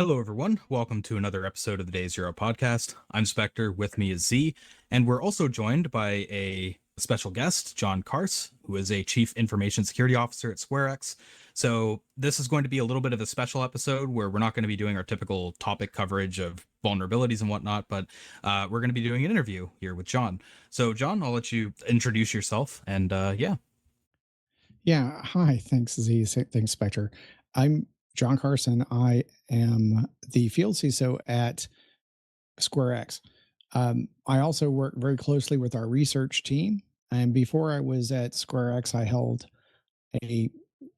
Hello, everyone. Welcome to another episode of the Day Zero podcast. I'm Spectre. With me is Z, and we're also joined by a special guest, John Carse, who is a Chief Information Security Officer at SquareX. So this is going to be a little bit of a special episode where we're not going to be doing our typical topic coverage of vulnerabilities and whatnot, but we're going to be doing an interview here with John. So, John, I'll let you introduce yourself, and yeah. Yeah. Hi. Thanks, Z. Thanks, Spectre. I'm John Carson. I am the field CISO at SquareX. I also work very closely with our research team. And before I was at SquareX, I held a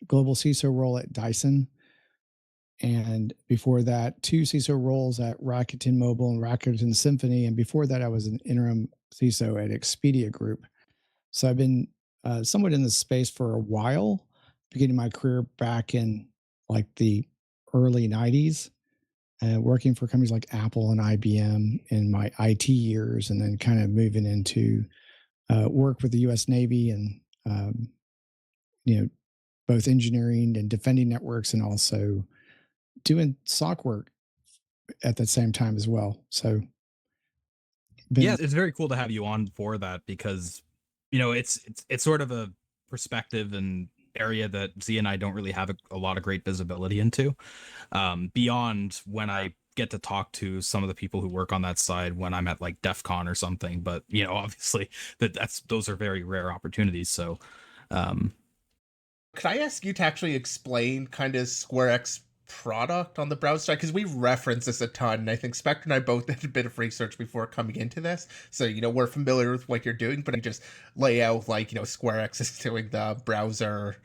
global CISO role at Dyson. And before that, two CISO roles at Rakuten Mobile and Rakuten Symphony. And before that, I was an interim CISO at Expedia Group. So I've been somewhat in this space for a while, beginning my career back in like the early 90s, working for companies like Apple and IBM in my IT years, and then kind of moving into work with the US Navy and, you know, both engineering and defending networks and also doing SOC work at the same time as well. So, Yeah, been, it's very cool to have you on for that because it's sort of a perspective and area that Z and I don't really have a lot of great visibility into, beyond when I get to talk to some of the people who work on that side when I'm at like DEF CON or something. But obviously those are very rare opportunities. So um Could I ask you to actually explain kind of SquareX product on the browser side? Because we reference this a ton, and I think Spectre and I both did a bit of research before coming into this. So, we're familiar with what you're doing, but I just lay out, like, SquareX is doing the browser,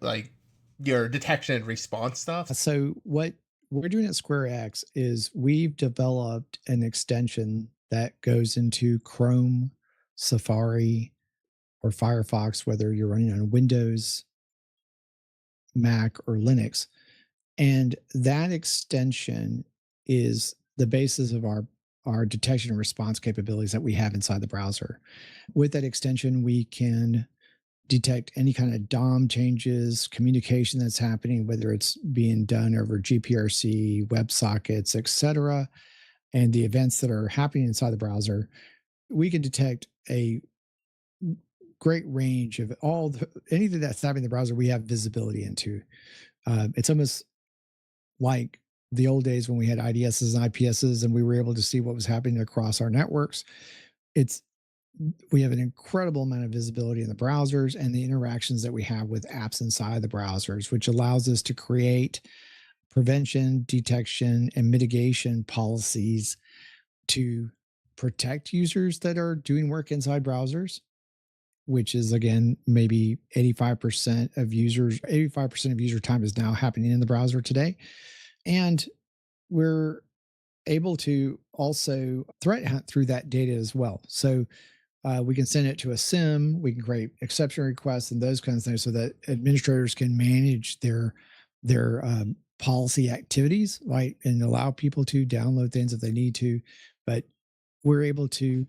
like, your detection and response stuff. so what we're doing at SquareX is we've developed an extension that goes into Chrome, Safari, or Firefox, whether you're running on Windows, Mac, or Linux. And that extension is the basis of our detection and response capabilities that we have inside the browser. With that extension, we can detect any kind of DOM changes, communication that's happening, whether it's being done over GPRC, WebSockets, etc., and the events that are happening inside the browser. We can detect a great range of anything that's happening in the browser. We have visibility into. It's almost like the old days when we had IDSs and IPSs, and we were able to see what was happening across our networks. It's We have an incredible amount of visibility in the browsers and the interactions that we have with apps inside the browsers, which allows us to create prevention, detection, and mitigation policies to protect users that are doing work inside browsers, which is again maybe 85% of user time is now happening in the browser today. And we're able to also threat hunt through that data as well. So we can send it to a SIM, we can create exception requests and those kinds of things so that administrators can manage their policy activities, right, and allow people to download things if they need to. But we're able to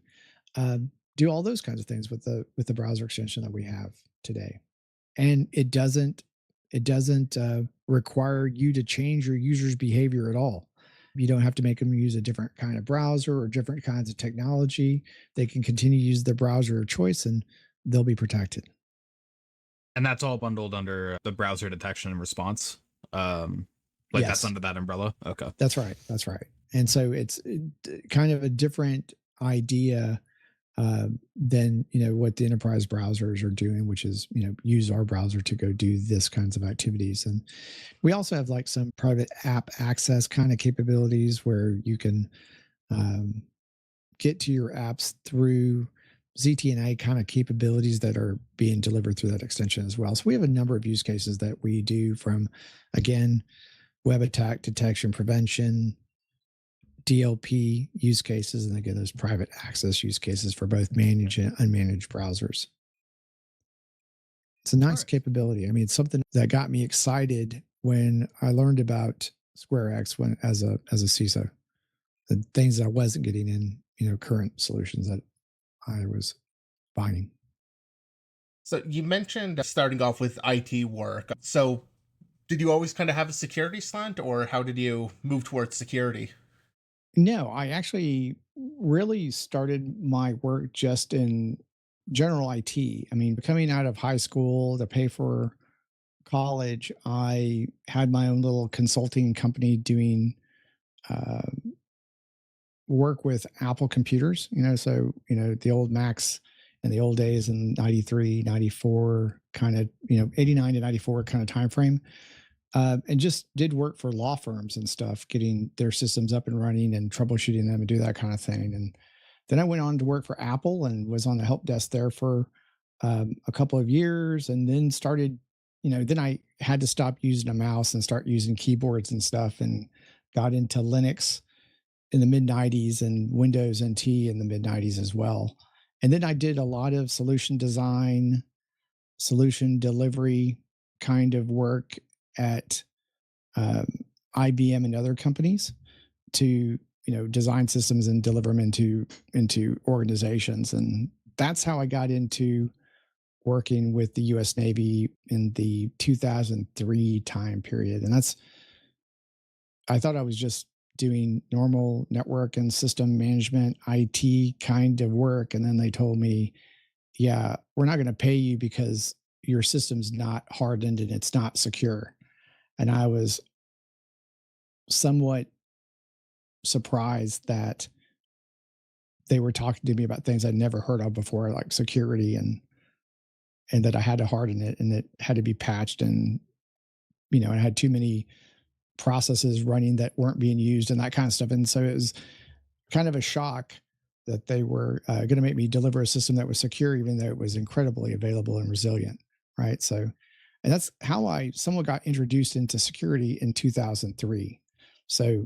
do all those kinds of things with the browser extension that we have today, and it doesn't require you to change your user's behavior at all. You don't have to make them use a different kind of browser or different kinds of technology. They can continue to use their browser of choice and they'll be protected. and that's all bundled under the browser detection and response. Like that's Yes, under that umbrella. Okay. that's right. That's right. And so it's kind of a different idea than what the enterprise browsers are doing, which is use our browser to go do this kinds of activities. And we also have like some private app access kind of capabilities where you can um, get to your apps through ZTNA kind of capabilities that are being delivered through that extension as well. So we have a number of use cases that we do, from again web attack detection prevention, DLP use cases, and again those private access use cases for both managed and unmanaged browsers. It's a All nice right. capability. I mean, it's something that got me excited when I learned about SquareX when as a CISO. The things that I wasn't getting in current solutions that I was finding. So you mentioned starting off with IT work. So Did you always kind of have a security slant, or how did you move towards security? No, I actually really started my work just in general IT. I mean, coming out of high school to pay for college, I had my own little consulting company doing uh, work with Apple computers, so, the old Macs in the old days in 93, 94, kind of, 89 to 94 kind of time frame. And just did work for law firms and stuff, getting their systems up and running and troubleshooting them and do that kind of thing. And then I went on to work for Apple and was on the help desk there for a couple of years, and then started, then I had to stop using a mouse and start using keyboards and stuff, and got into Linux in the mid 90s and Windows NT in the mid 90s as well. And then I did a lot of solution design, solution delivery kind of work at um, IBM and other companies to design systems and deliver them into organizations. And that's how I got into working with the U.S. Navy in the 2003 time period. And I thought I was just doing normal network and system management IT kind of work, and then they told me, yeah, we're not going to pay you because your system's not hardened and it's not secure. And I was somewhat surprised that they were talking to me about things I'd never heard of before, like security, and that I had to harden it and it had to be patched, and I had too many processes running that weren't being used and that kind of stuff. And so it was kind of a shock that they were going to make me deliver a system that was secure, even though it was incredibly available and resilient. Right. So, and that's how I somewhat got introduced into security in 2003. So,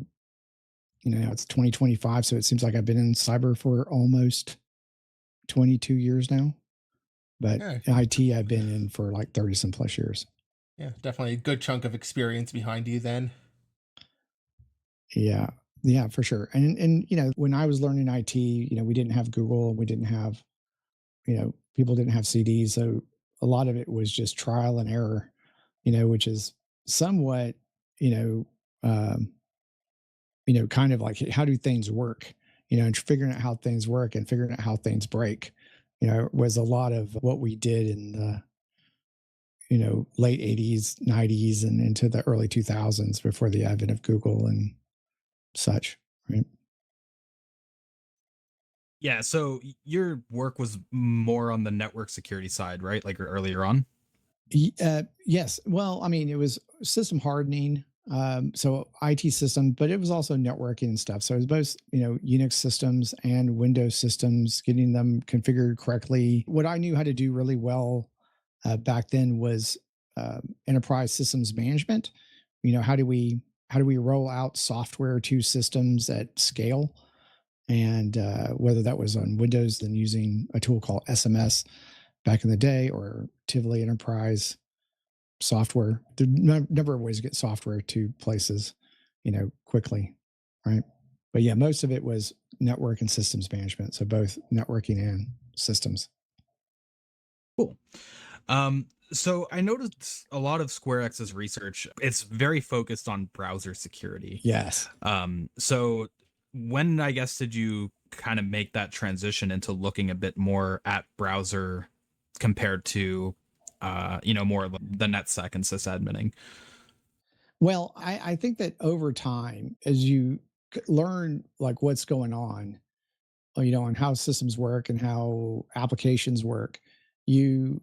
now it's 2025. So it seems like I've been in cyber for almost 22 years now. But Yeah, IT, I've been in for like 30 some plus years. yeah, definitely a good chunk of experience behind you then. Yeah. Yeah, for sure. And when I was learning IT, we didn't have Google, we didn't have, people didn't have CDs. So a lot of it was just trial and error, which is somewhat, you know, um, kind of like how do things work, and figuring out how things work and figuring out how things break, was a lot of what we did in the, late 80s, 90s, and into the early 2000s before the advent of Google and such. Right. Yeah, so your work was more on the network security side, right? Like earlier on. Yes. Well, I mean, it was system hardening, so IT system, but it was also networking and stuff. So it was both, Unix systems and Windows systems, getting them configured correctly. What I knew how to do really well back then was enterprise systems management. How do we roll out software to systems at scale? And whether that was on Windows, then using a tool called SMS back in the day, or Tivoli Enterprise software. There are a number of ways to get software to places, quickly, right? But yeah, most of it was network and systems management. So both networking and systems. Cool. So I noticed a lot of SquareX's research. It's very focused on browser security. Yes. So when I guess did you kind of make that transition into looking a bit more at browser compared to more of the NetSec and sysadmining? Well, I think that over time, as you learn like what's going on, and how systems work and how applications work, you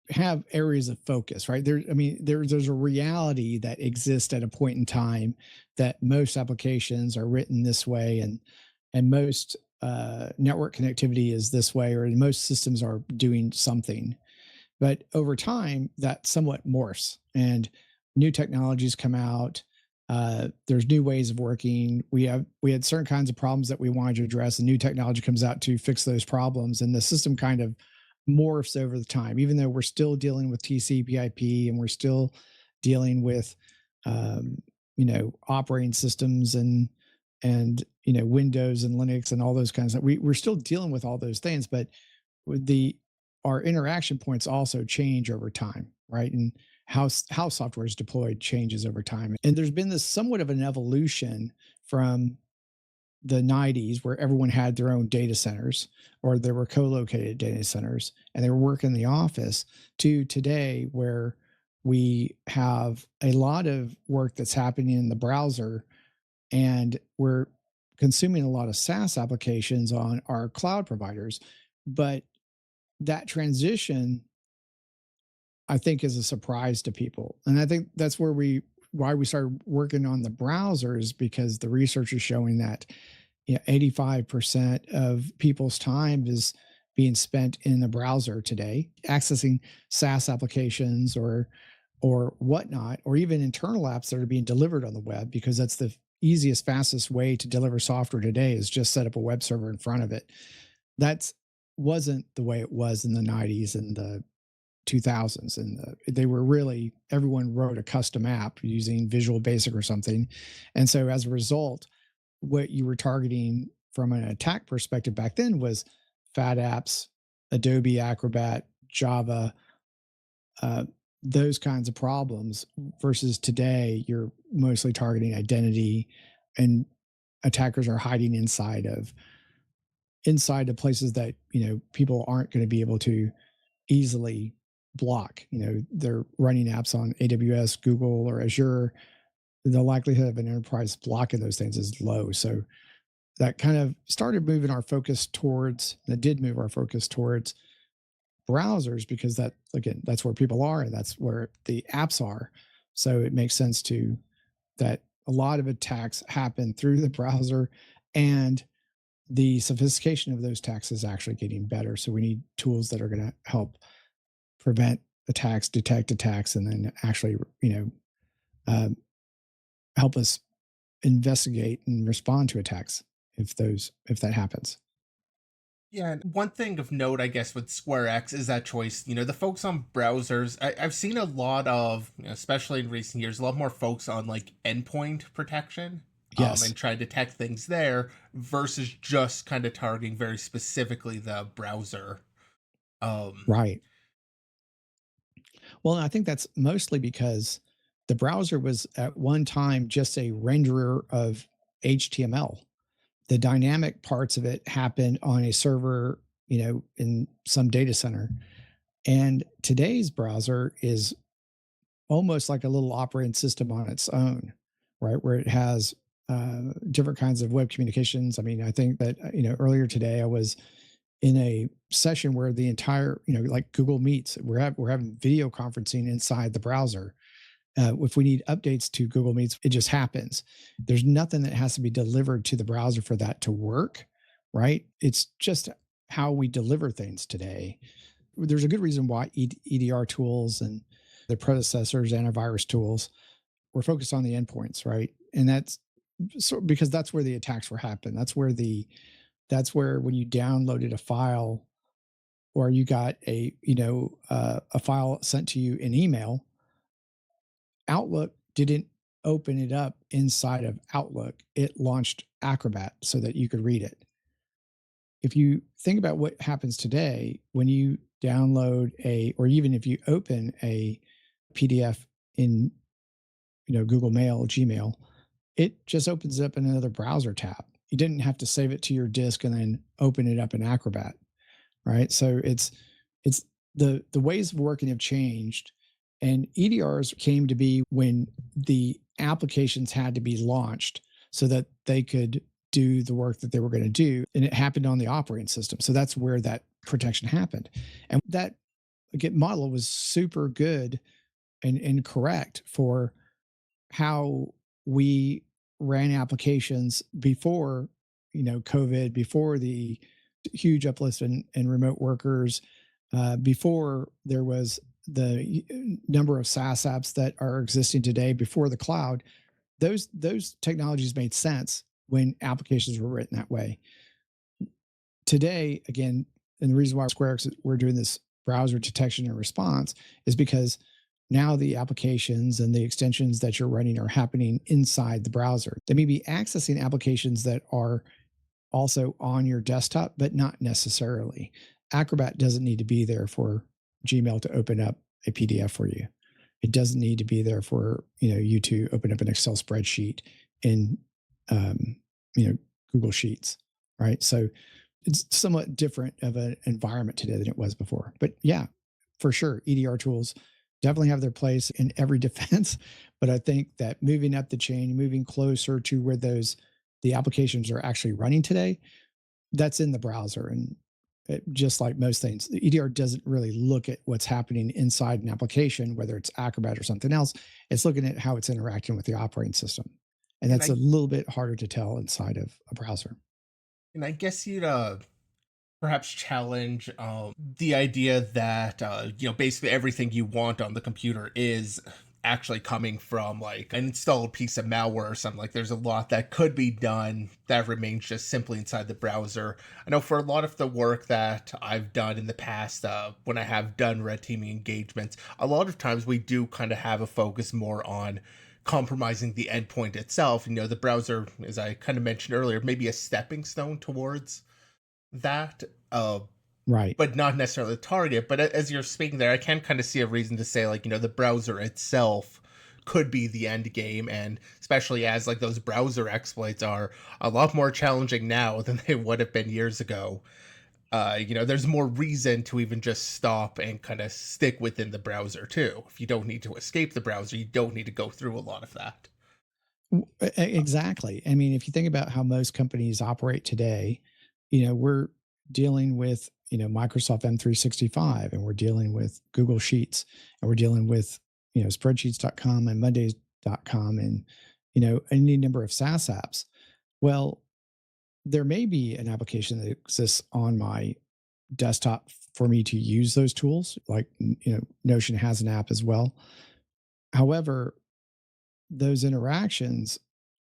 have areas of focus, right? There's a reality that exists at a point in time that most applications are written this way, and most network connectivity is this way, or most systems are doing something. But over time, that somewhat morphs, and new technologies come out. There's new ways of working. We had certain kinds of problems that we wanted to address, and new technology comes out to fix those problems, and the system kind of morphs over the time. Even though we're still dealing with TCP/IP, and we're still dealing with, operating systems and Windows and Linux and all those kinds of. We're still dealing with all those things, but with the our interaction points also change over time, right? And how software is deployed changes over time. And there's been this somewhat of an evolution from the 90s where everyone had their own data centers or there were co-located data centers and they were working in the office to today where we have a lot of work that's happening in the browser and we're consuming a lot of SaaS applications on our cloud providers. But that transition, I think, is a surprise to people. And I think that's why we started working on the browsers, because the research is showing that 85% of people's time is being spent in the browser today, accessing SaaS applications or whatnot, or even internal apps that are being delivered on the web, because that's the easiest, fastest way to deliver software today is just set up a web server in front of it. That wasn't the way it was in the 90s and the 2000s. And they were really, everyone wrote a custom app using Visual Basic or something. And so as a result, what you were targeting from an attack perspective back then was fat apps, Adobe Acrobat, Java, uh, those kinds of problems, versus today you're mostly targeting identity, and attackers are hiding inside of places that people aren't going to be able to easily block. They're running apps on AWS, Google, or Azure. The likelihood of an enterprise blocking those things is low. So that kind of started moving our focus towards, that did move our focus towards browsers, because that, again, that's where people are and that's where the apps are. So it makes sense to that a lot of attacks happen through the browser, and the sophistication of those attacks is actually getting better. So we need tools that are going to help prevent attacks, detect attacks, and then actually, uh, help us investigate and respond to attacks if that happens. Yeah, and one thing of note, I guess, with SquareX is that choice. The folks on browsers, I've seen a lot of, especially in recent years, a lot more folks on like endpoint protection, Yes, and try to detect things there versus just kind of targeting very specifically the browser. Um, right. Well, I think that's mostly because the browser was at one time just a renderer of HTML. The dynamic parts of it happened on a server, in some data center. And today's browser is almost like a little operating system on its own, right? Where it has different kinds of web communications. I mean, I think that, earlier today I was in a session where the entire, like Google Meets, we're having video conferencing inside the browser. If we need updates to Google Meets, it just happens. There's nothing that has to be delivered to the browser for that to work, right? It's just how we deliver things today. There's a good reason why EDR tools and their predecessors, antivirus tools, were focused on the endpoints, right? And that's so because that's where the attacks were happening. That's where when you downloaded a file or you got a file sent to you in email, Outlook didn't open it up inside of Outlook. It launched Acrobat so that you could read it. If you think about what happens today when you download or even if you open a PDF in, Google Mail, Gmail, it just opens up in another browser tab. You didn't have to save it to your disk and then open it up in Acrobat, right? So it's the ways of working have changed, and EDRs came to be when the applications had to be launched so that they could do the work that they were going to do, and it happened on the operating system. So that's where that protection happened, and that, again, model was super good and correct for how we ran applications before, COVID, before the huge uplift in remote workers, before there was the number of SaaS apps that are existing today, before the cloud. Those technologies made sense when applications were written that way. Today, again, and the reason why SquareX we're doing this browser detection and response is because now the applications and the extensions that you're running are happening inside the browser. They may be accessing applications that are also on your desktop, but not necessarily. Acrobat doesn't need to be there for Gmail to open up a PDF for you. It doesn't need to be there for, you to open up an Excel spreadsheet in, um, Google Sheets, right? So it's somewhat different of an environment today than it was before. But yeah, for sure, EDR tools definitely have their place in every defense. But I think that moving up the chain, moving closer to where the applications are actually running today, that's in the browser. And just like most things, the EDR doesn't really look at what's happening inside an application, whether it's Acrobat or something else. It's looking at how it's interacting with the operating system. And And that's a I little bit harder to tell inside of a browser. and I guess you'd perhaps challenge the idea that basically everything you want on the computer is actually coming from like an installed piece of malware or something. Like there's a lot that could be done that remains just simply inside the browser. I know for a lot of the work that I've done in the past, when I have done red teaming engagements, a lot of times we do kind of have a focus more on compromising the endpoint itself. The browser, as I kind of mentioned earlier, maybe a stepping stone towards that, uh, Right. but not necessarily the target. But as you're speaking there, I can kind of see a reason to say, like, the browser itself could be the end game, and especially as like those browser exploits are a lot more challenging now than they would have been years ago. There's more reason to even just stop and kind of stick within the browser too. If you don't need to escape the browser, you don't need to go through a lot of that. Exactly. I mean, if you think about how most companies operate today, we're dealing with, Microsoft M365, and we're dealing with Google Sheets, and we're dealing with, spreadsheets.com and mondays.com, and, any number of SaaS apps. Well, there may be an application that exists on my desktop for me to use those tools. Like, Notion has an app as well. However, those interactions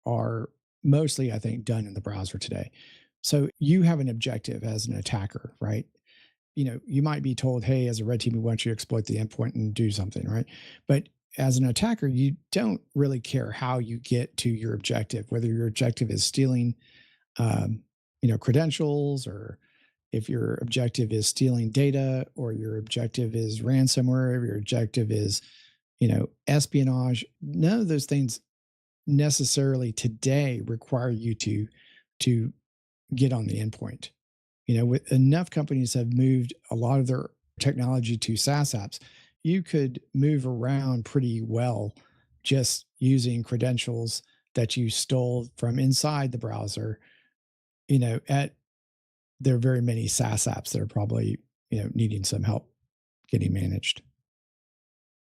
are mostly, I think, done in the browser today. So you have an objective as an attacker, right? You might be told, hey, as a red team, we want you to exploit the endpoint and do something, right? But as an attacker, you don't really care how you get to your objective, whether your objective is stealing, um, credentials, or if your objective is stealing data, or your objective is ransomware, or your objective is, espionage. None of those things necessarily today require you to get on the endpoint. With enough companies have moved a lot of their technology to SaaS apps, you could move around pretty well just using credentials that you stole from inside the browser. At There are very many SaaS apps that are probably, needing some help getting managed.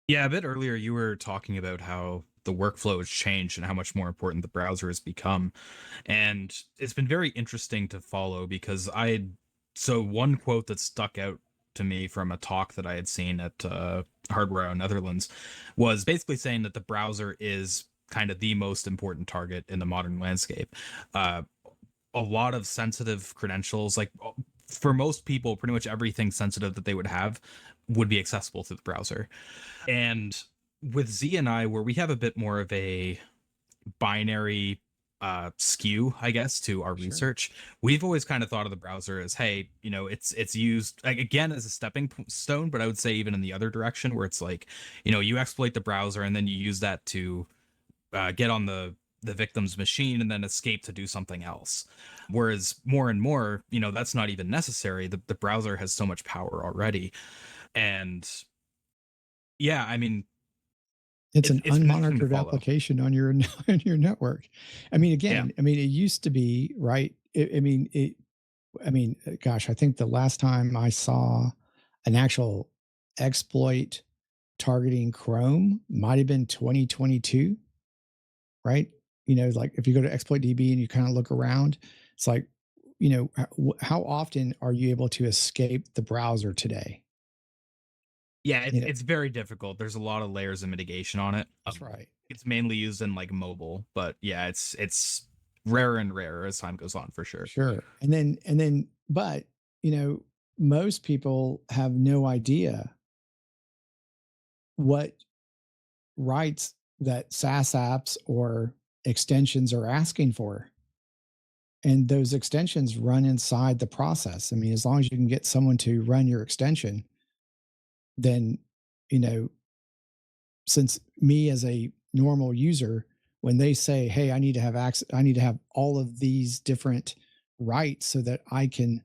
Yeah, a bit earlier you were talking about how the workflow has changed and how much more important the browser has become. And it's been very interesting to follow because so one quote that stuck out to me from a talk that I had seen at Hardware out Netherlands was basically saying that the browser is kind of the most important target in the modern landscape. Uh, a lot of sensitive credentials, like for most people, pretty much everything sensitive that they would have would be accessible through the browser. And with Z and I, where we have a bit more of a binary skew, I guess, to our Sure. research, we've always kind of thought of the browser as, hey, it's used like, again, as a stepping stone, but I would say even in the other direction, where it's like, you exploit the browser and then you use that to get on the victim's machine and then escape to do something else. Whereas more and more, that's not even necessary. The browser has so much power already. And yeah, I mean, It's an it's been interesting to unmonitored follow. application on your on your network. I mean, Yeah. again, it used to be, right. Gosh, I think the last time I saw an actual exploit targeting Chrome might have been 2022, right? Like if you go to exploit DB and you kind of look around, it's like, how often are you able to escape the browser today? Yeah, You know, it's very difficult. There's a lot of layers of mitigation on it. that's right. It's mainly used in like mobile, but yeah, it's rarer and rarer as time goes on for sure. Sure. But, you know, most people have no idea what rights that SaaS apps or extensions are asking for. And those extensions run inside the process. I mean, as long as you can get someone to run your extension, then, you know, since me as a normal user, when they say, hey, I need to have access, I need to have all of these different rights so that I can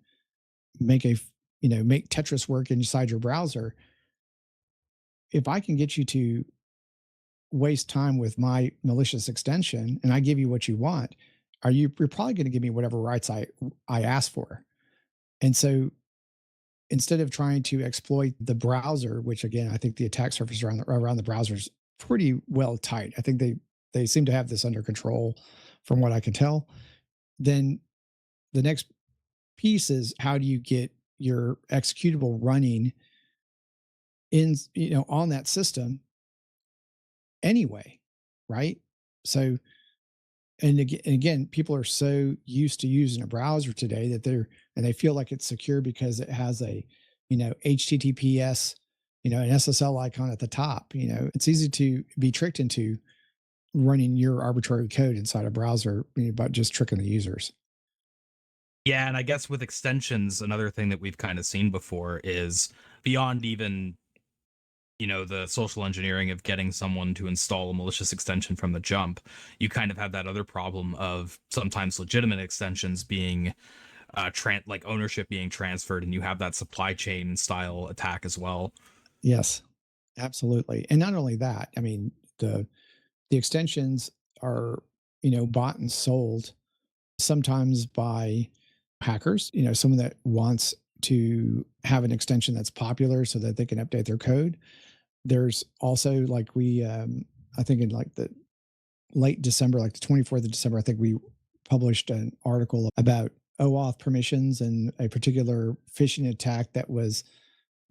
make make Tetris work inside your browser. If I can get you to waste time with my malicious extension and I give you what you want, you're probably going to give me whatever rights I ask for. And so instead of trying to exploit the browser, which again, I think the attack surface around the browser is pretty well tight. I think they seem to have this under control from what I can tell. Then the next piece is, how do you get your executable running in, on that system anyway, right? So, and again, people are so used to using a browser today that they feel like it's secure because it has a, HTTPS, an SSL icon at the top. It's easy to be tricked into running your arbitrary code inside a browser, by just tricking the users. Yeah, and I guess with extensions, another thing that we've kind of seen before is beyond even, the social engineering of getting someone to install a malicious extension from the jump, you kind of have that other problem of sometimes legitimate extensions being like ownership being transferred, and you have that supply chain style attack as well. Yes, absolutely. And not only that, I mean, the extensions are, bought and sold sometimes by hackers, someone that wants to have an extension that's popular so that they can update their code. There's also, like, I think in like the late December, like the 24th of December, I think we published an article about OAuth permissions and a particular phishing attack that was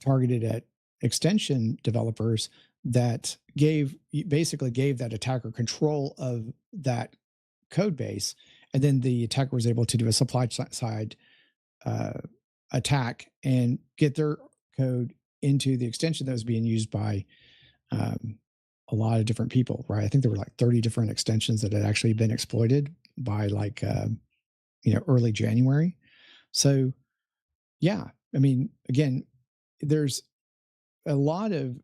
targeted at extension developers that basically gave that attacker control of that code base. And then the attacker was able to do a supply side uh, attack and get their code into the extension that was being used by um, a lot of different people, right? I think there were like 30 different extensions that had actually been exploited by like, early January. So, yeah, I mean, again, there's a lot of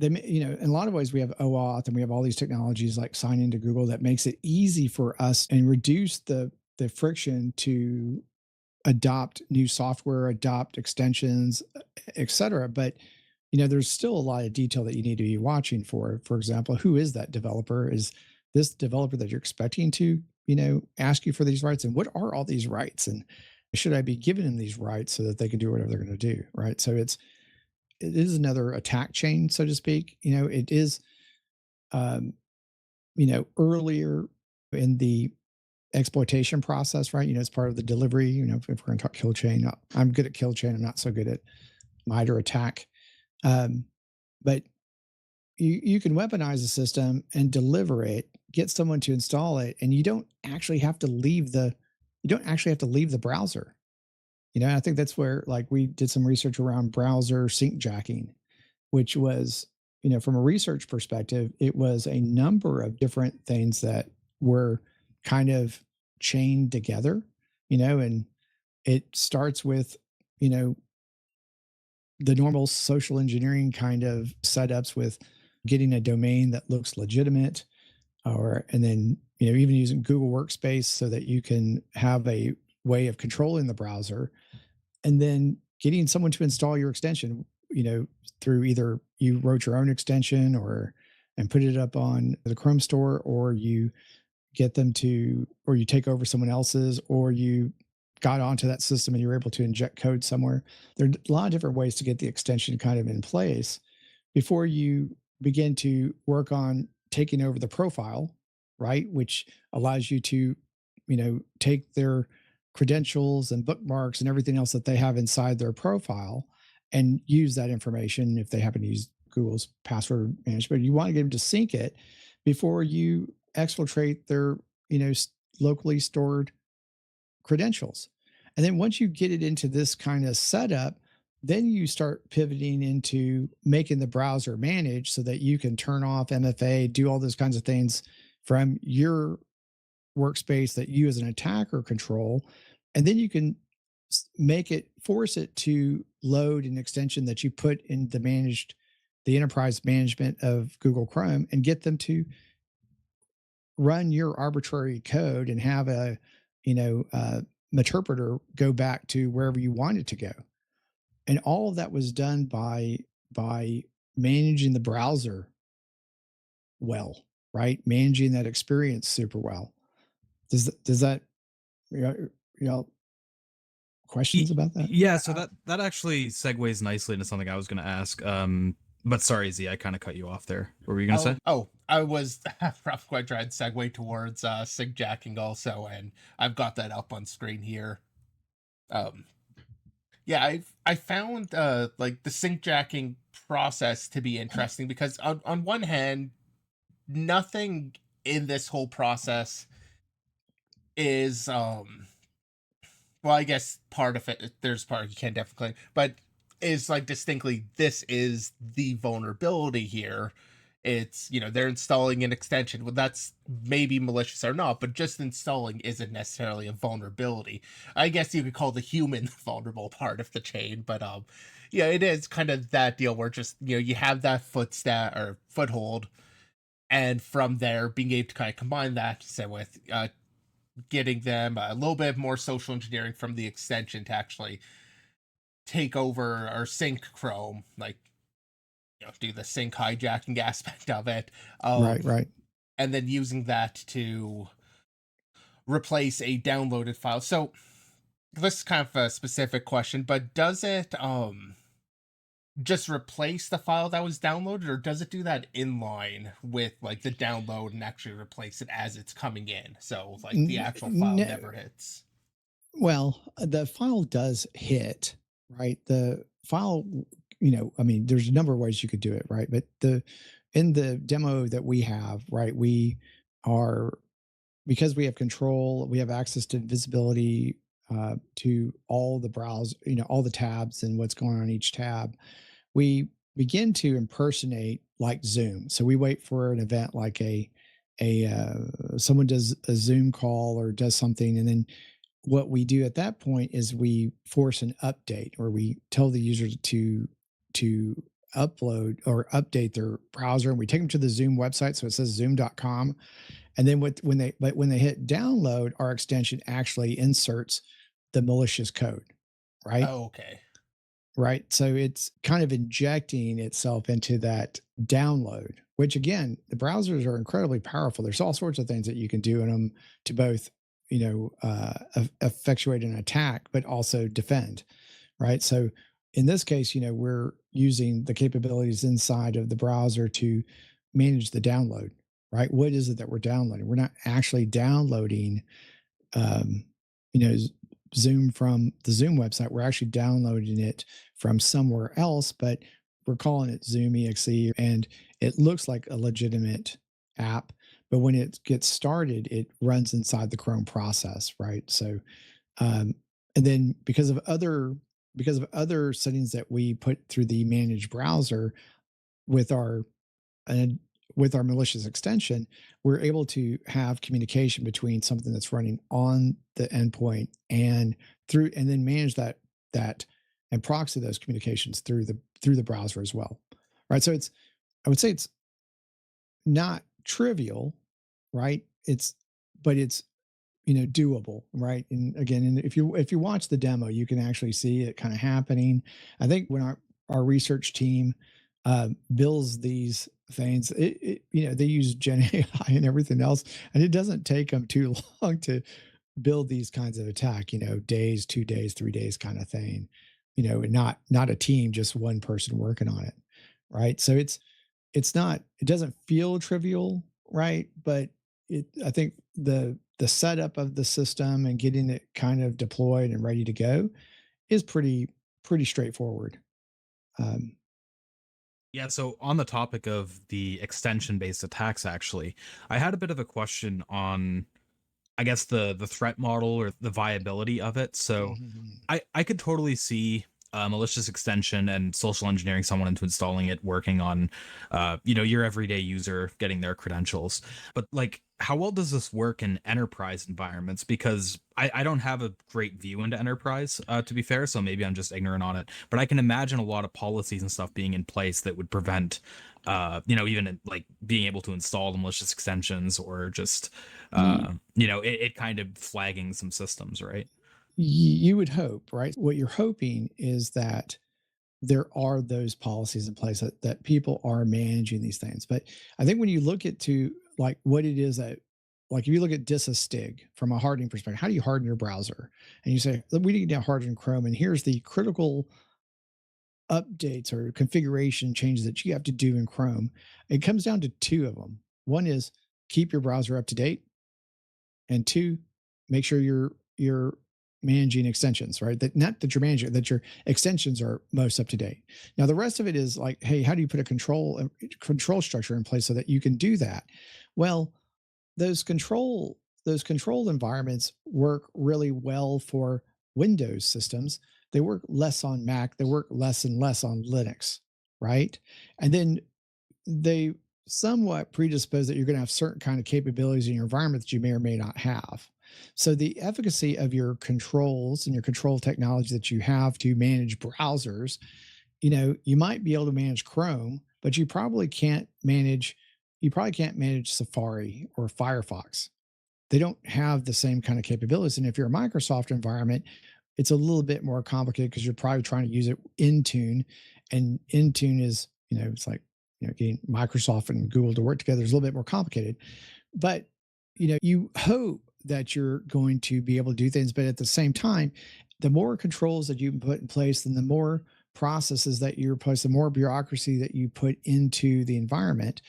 in a lot of ways we have OAuth and we have all these technologies like sign into Google that makes it easy for us and reduce the friction to adopt new software, adopt extensions, et cetera. But there's still a lot of detail that you need to be watching for. For example, who is that developer? Is this developer that you're expecting to, ask you for these rights? And what are all these rights? And should I be giving them these rights so that they can do whatever they're going to do? Right. So it is another attack chain, so to speak. It is, um, earlier in the exploitation process, right? It's part of the delivery. If we're going to talk kill chain, I'm good at kill chain. I'm not so good at MITRE attack. But you can weaponize the system and deliver it, get someone to install it, and you don't actually have to leave the browser. I think that's where, like, we did some research around browser syncjacking, which was, from a research perspective, it was a number of different things that were kind of chained together, and it starts with, the normal social engineering kind of setups with getting a domain that looks legitimate, and then, even using Google Workspace so that you can have a way of controlling the browser, and then getting someone to install your extension, through either you wrote your own extension and put it up on the Chrome store, or you get them to, or you take over someone else's, or you got onto that system and you're able to inject code somewhere. There are a lot of different ways to get the extension kind of in place before you begin to work on taking over the profile, right? Which allows you to, take their credentials and bookmarks and everything else that they have inside their profile and use that information if they happen to use Google's password management. You want to get them to sync it before you exfiltrate their, locally stored credentials. And then once you get it into this kind of setup, then you start pivoting into making the browser manage so that you can turn off MFA, do all those kinds of things from your workspace that you as an attacker control. And then you can force it to load an extension that you put in the managed the enterprise management of Google Chrome and get them to run your arbitrary code and have a, interpreter go back to wherever you want it to go. And all of that was done by managing the browser well, right? Managing that experience super well. Does that, you know, questions about that? Yeah, so that actually segues nicely into something I was going to ask. But sorry, Z, I kind of cut you off there. What were you going to say? I was probably trying to segue towards Syncjacking also, and I've got that up on screen here. Yeah, I found like the Syncjacking process to be interesting because on one hand, nothing in this whole process is well, I guess part of it, there's part you can definitely claim, but is like distinctly this is the vulnerability here. It's, they're installing an extension. Well, that's maybe malicious or not, but just installing isn't necessarily a vulnerability. I guess you could call the human vulnerable part of the chain, but yeah, it is kind of that deal where just, you have that foothold, and from there being able to kind of combine that, say, with getting them a little bit more social engineering from the extension to actually take over or sync Chrome, like, do the sync hijacking aspect of it. Right. And then using that to replace a downloaded file. So this is kind of a specific question, but does it just replace the file that was downloaded, or does it do that inline with like the download and actually replace it as it's coming in? So like the actual file never hits. Well, the file does hit, right? The file, there's a number of ways you could do it, right? But in the demo that we have, right, we are, because we have control, we have access to visibility to all the browse, all the tabs and what's going on each tab. We begin to impersonate like Zoom. So we wait for an event like someone does a Zoom call or does something, and then what we do at that point is we force an update, or we tell the user to upload or update their browser, and we take them to the Zoom website. So it says zoom.com. And then when they hit download, our extension actually inserts the malicious code, right? Oh, okay. Right. So it's kind of injecting itself into that download, which again, the browsers are incredibly powerful. There's all sorts of things that you can do in them to both, effectuate an attack, but also defend. Right. So in this case, we're using the capabilities inside of the browser to manage the download. Right. What is it that we're downloading? We're not actually downloading, um, you know, Zoom from the Zoom website. We're actually downloading it from somewhere else, but we're calling it Zoom EXE, and it looks like a legitimate app. But when it gets started, it runs inside the Chrome process, right? So, and then because of other settings that we put through the managed browser with our and with our malicious extension, we're able to have communication between something that's running on the endpoint and then manage that and proxy those communications through the browser as well. Right. So I would say it's not trivial, right? But it's doable, right? And again, and if you watch the demo, you can actually see it kind of happening. I think when our research team builds these things, they use Gen AI and everything else, and it doesn't take them too long to build these kinds of attack. Days, 2 days, 3 days, kind of thing. And not a team, just one person working on it, right? So it doesn't feel trivial, right? But I think the setup of the system and getting it kind of deployed and ready to go is pretty straightforward. Yeah, so on the topic of the extension-based attacks, actually, I had a bit of a question on, I guess, the threat model or the viability of it. So Mhm. I could totally see a malicious extension and social engineering someone into installing it, working on, your everyday user getting their credentials. But like, how well does this work in enterprise environments? Because I don't have a great view into enterprise, to be fair, so maybe I'm just ignorant on it. But I can imagine a lot of policies and stuff being in place that would prevent, even like being able to install the malicious extensions, or just, it kind of flagging some systems, right? You would hope, right? What you're hoping is that there are those policies in place that people are managing these things. But I think when you look at to like what it is that, like if you look at DISA-STIG from a hardening perspective, how do you harden your browser? And you say, we need to harden Chrome, and here's the critical updates or configuration changes that you have to do in Chrome. It comes down to two of them. One is keep your browser up to date, and two, make sure you're managing extensions, right? That not that you're managing, that your extensions are most up to date. Now the rest of it is like, hey, how do you put a control structure in place so that you can do that? Well, those control environments work really well for Windows systems. They work less on Mac. They work less and less on Linux, right? And then they somewhat predispose that you're going to have certain kind of capabilities in your environment that you may or may not have. So the efficacy of your controls and your control technology that you have to manage browsers, you might be able to manage Chrome, but you probably can't manage Safari or Firefox. They don't have the same kind of capabilities. And if you're a Microsoft environment, it's a little bit more complicated because you're probably trying to use it Intune, and Intune is, it's like, getting Microsoft and Google to work together is a little bit more complicated. But, you hope that you're going to be able to do things, but at the same time, the more controls that you can put in place, then the more processes that you replace, the more bureaucracy that you put into the environment,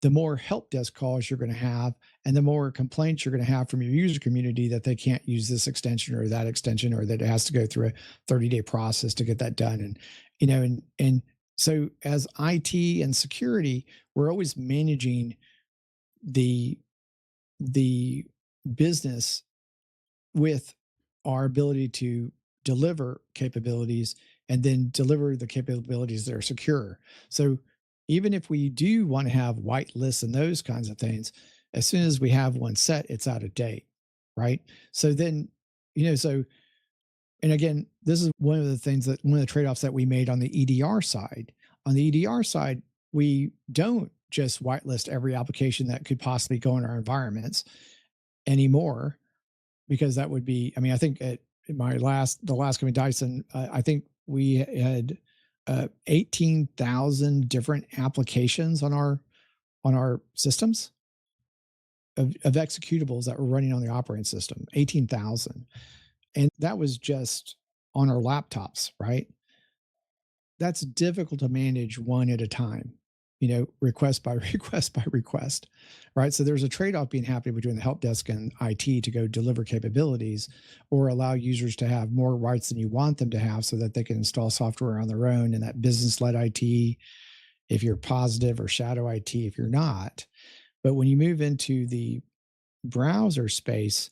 the more help desk calls you're going to have, and the more complaints you're going to have from your user community that they can't use this extension or that extension, or that it has to go through a 30-day process to get that done. And, and so as IT and security, we're always managing the business with our ability to deliver capabilities, and then deliver the capabilities that are secure. So even if we do want to have white lists and those kinds of things, as soon as we have one set, it's out of date, right? So then, and again, this is one of the trade-offs that we made on the EDR side. On the EDR side, we don't just whitelist every application that could possibly go in our environments anymore, because that would be, I think at the last company, Dyson, I think we had 18,000 different applications on our systems of executables that were running on the operating system, 18,000. And that was just on our laptops, right? That's difficult to manage one at a time, request by request by request, right? So there's a trade-off being happening between the help desk and IT to go deliver capabilities, or allow users to have more rights than you want them to have so that they can install software on their own, and that business-led IT, if you're positive, or shadow IT if you're not. But when you move into the browser space,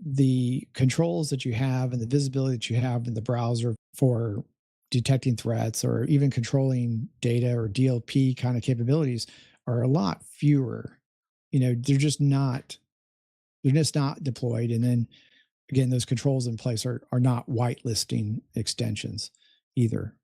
the controls that you have and the visibility that you have in the browser for detecting threats, or even controlling data or DLP kind of capabilities, are a lot fewer. They're just not deployed. And then again, those controls in place are not whitelisting extensions either.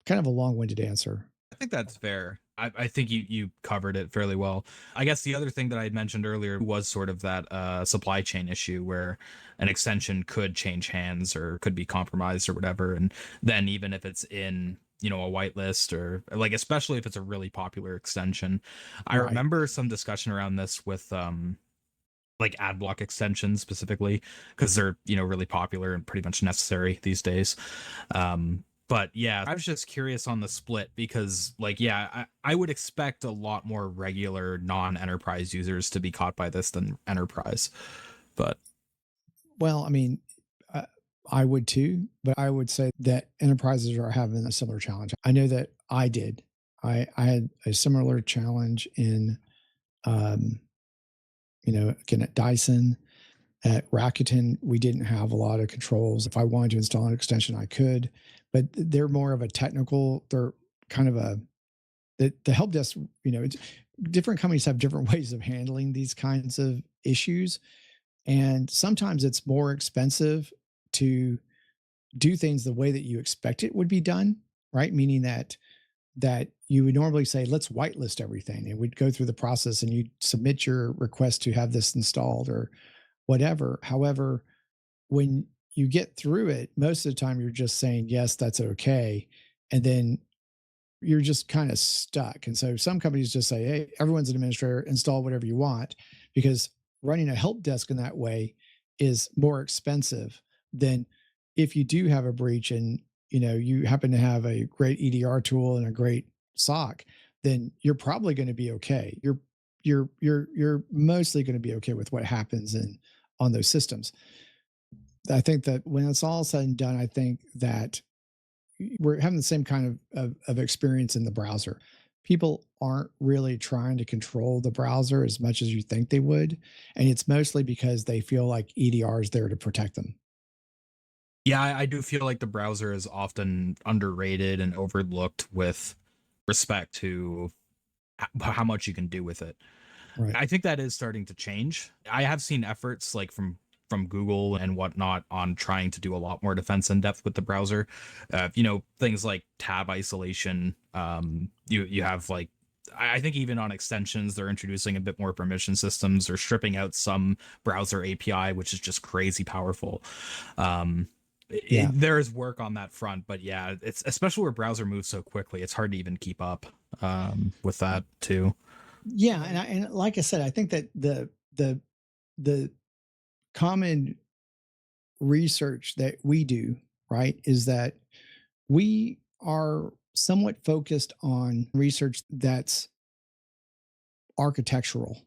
Kind of a long-winded answer. I think that's fair. I think you covered it fairly well. I guess the other thing that I had mentioned earlier was sort of that supply chain issue where an extension could change hands or could be compromised or whatever. And then even if it's in, a whitelist, or like, especially if it's a really popular extension. I Right. remember some discussion around this with like ad block extensions specifically, because they're, really popular and pretty much necessary these days. But yeah, I was just curious on the split, because like, yeah, I would expect a lot more regular non-enterprise users to be caught by this than enterprise. But Well, uh, I would too, but I would say that enterprises are having a similar challenge. I know that I did. I had a similar challenge in, um, again, at Dyson. At Rakuten, we didn't have a lot of controls. If I wanted to install an extension, I could, but they're more of a technical. They're kind of a the help desk. It's different companies have different ways of handling these kinds of issues, and sometimes it's more expensive to do things the way that you expect it would be done, right? Meaning that you would normally say, let's whitelist everything. And we'd go through the process and you'd submit your request to have this installed or whatever. However, when you get through it, most of the time you're just saying, yes, that's okay. And then you're just kind of stuck. And so some companies just say, hey, everyone's an administrator, install whatever you want, because running a help desk in that way is more expensive than if you do have a breach and you happen to have a great EDR tool and a great SOC, then you're probably going to be okay. You're mostly going to be okay with what happens in on those systems. I think that when it's all said and done, I think that we're having the same kind of experience in the browser. People aren't really trying to control the browser as much as you think they would. And it's mostly because they feel like EDR is there to protect them. Yeah, I do feel like the browser is often underrated and overlooked with respect to how much you can do with it. Right. I think that is starting to change. I have seen efforts like from Google and whatnot on trying to do a lot more defense in depth with the browser. Things like tab isolation. You have like I think even on extensions they're introducing a bit more permission systems or stripping out some browser API, which is just crazy powerful. Yeah. There's work on that front, but yeah, it's especially where browser moves so quickly, it's hard to even keep up with that too. Yeah. And like I said, I think that the common research that we do, right, is that we are somewhat focused on research that's architectural,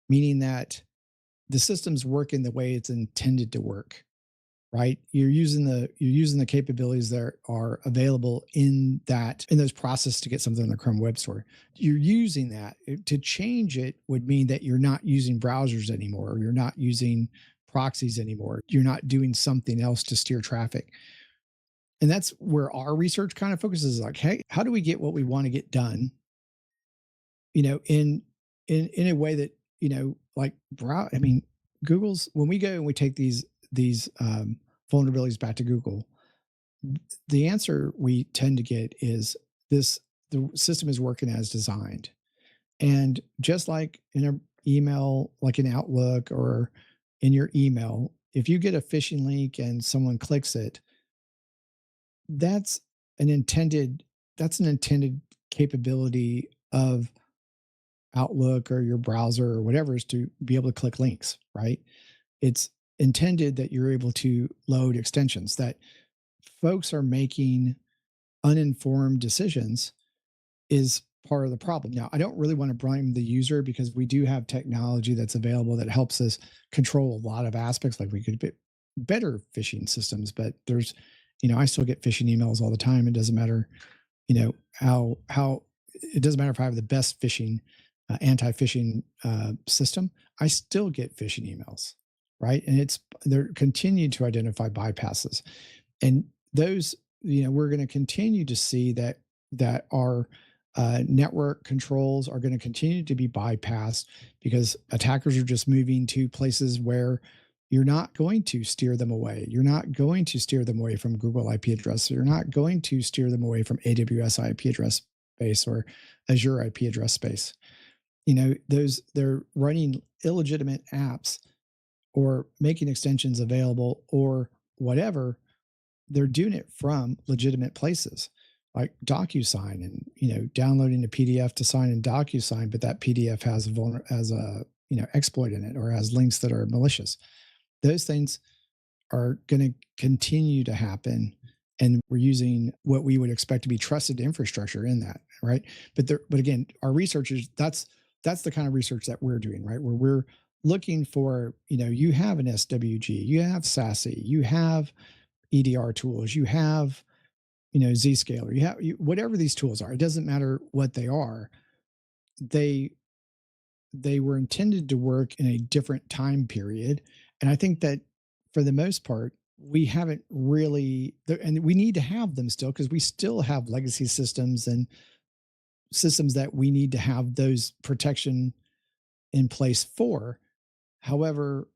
meaning that the systems work in the way it's intended to work, right? You're using the capabilities that are available in those processes to get something on the Chrome Web Store. You're using that. To change it would mean that you're not using browsers anymore, or you're not using proxies anymore. You're not doing something else to steer traffic. And that's where our research kind of focuses, like, hey, how do we get what we want to get done, in a way that, like I mean, Google's, when we go and we take these vulnerabilities back to Google, the answer we tend to get is this: the system is working as designed. And just like in an email, like in Outlook or in your email, if you get a phishing link and someone clicks it, that's an intended that's an intended capability of Outlook or your browser or whatever, is to be able to click links, right? It's intended that you're able to load extensions, that folks are making uninformed decisions is part of the problem. Now, I don't really want to blame the user, because we do have technology that's available that helps us control a lot of aspects. Like, we could be better phishing systems, but I still get phishing emails all the time. It doesn't matter, how it doesn't matter if I have the best phishing anti-phishing system. I still get phishing emails, right? And they're continuing to identify bypasses, and those, we're going to continue to see that our network controls are going to continue to be bypassed, because attackers are just moving to places where you're not going to steer them away. You're not going to steer them away from Google IP address. You're not going to steer them away from AWS IP address space or Azure IP address space. They're running illegitimate apps or making extensions available or whatever. They're doing it from legitimate places like DocuSign, and downloading a PDF to sign in DocuSign, but that PDF has a exploit in it or has links that are malicious. Those things are going to continue to happen, and we're using what we would expect to be trusted infrastructure in that, right? But again, our researchers, that's the kind of research that we're doing, right? Where we're looking for, you have an SWG, you have SASE, you have EDR tools, you have, Zscaler, whatever these tools are. It doesn't matter what they are. They were intended to work in a different time period, and I think that for the most part, we haven't really, and we need to have them still because we still have legacy systems and systems that we need to have those protection in place for. However,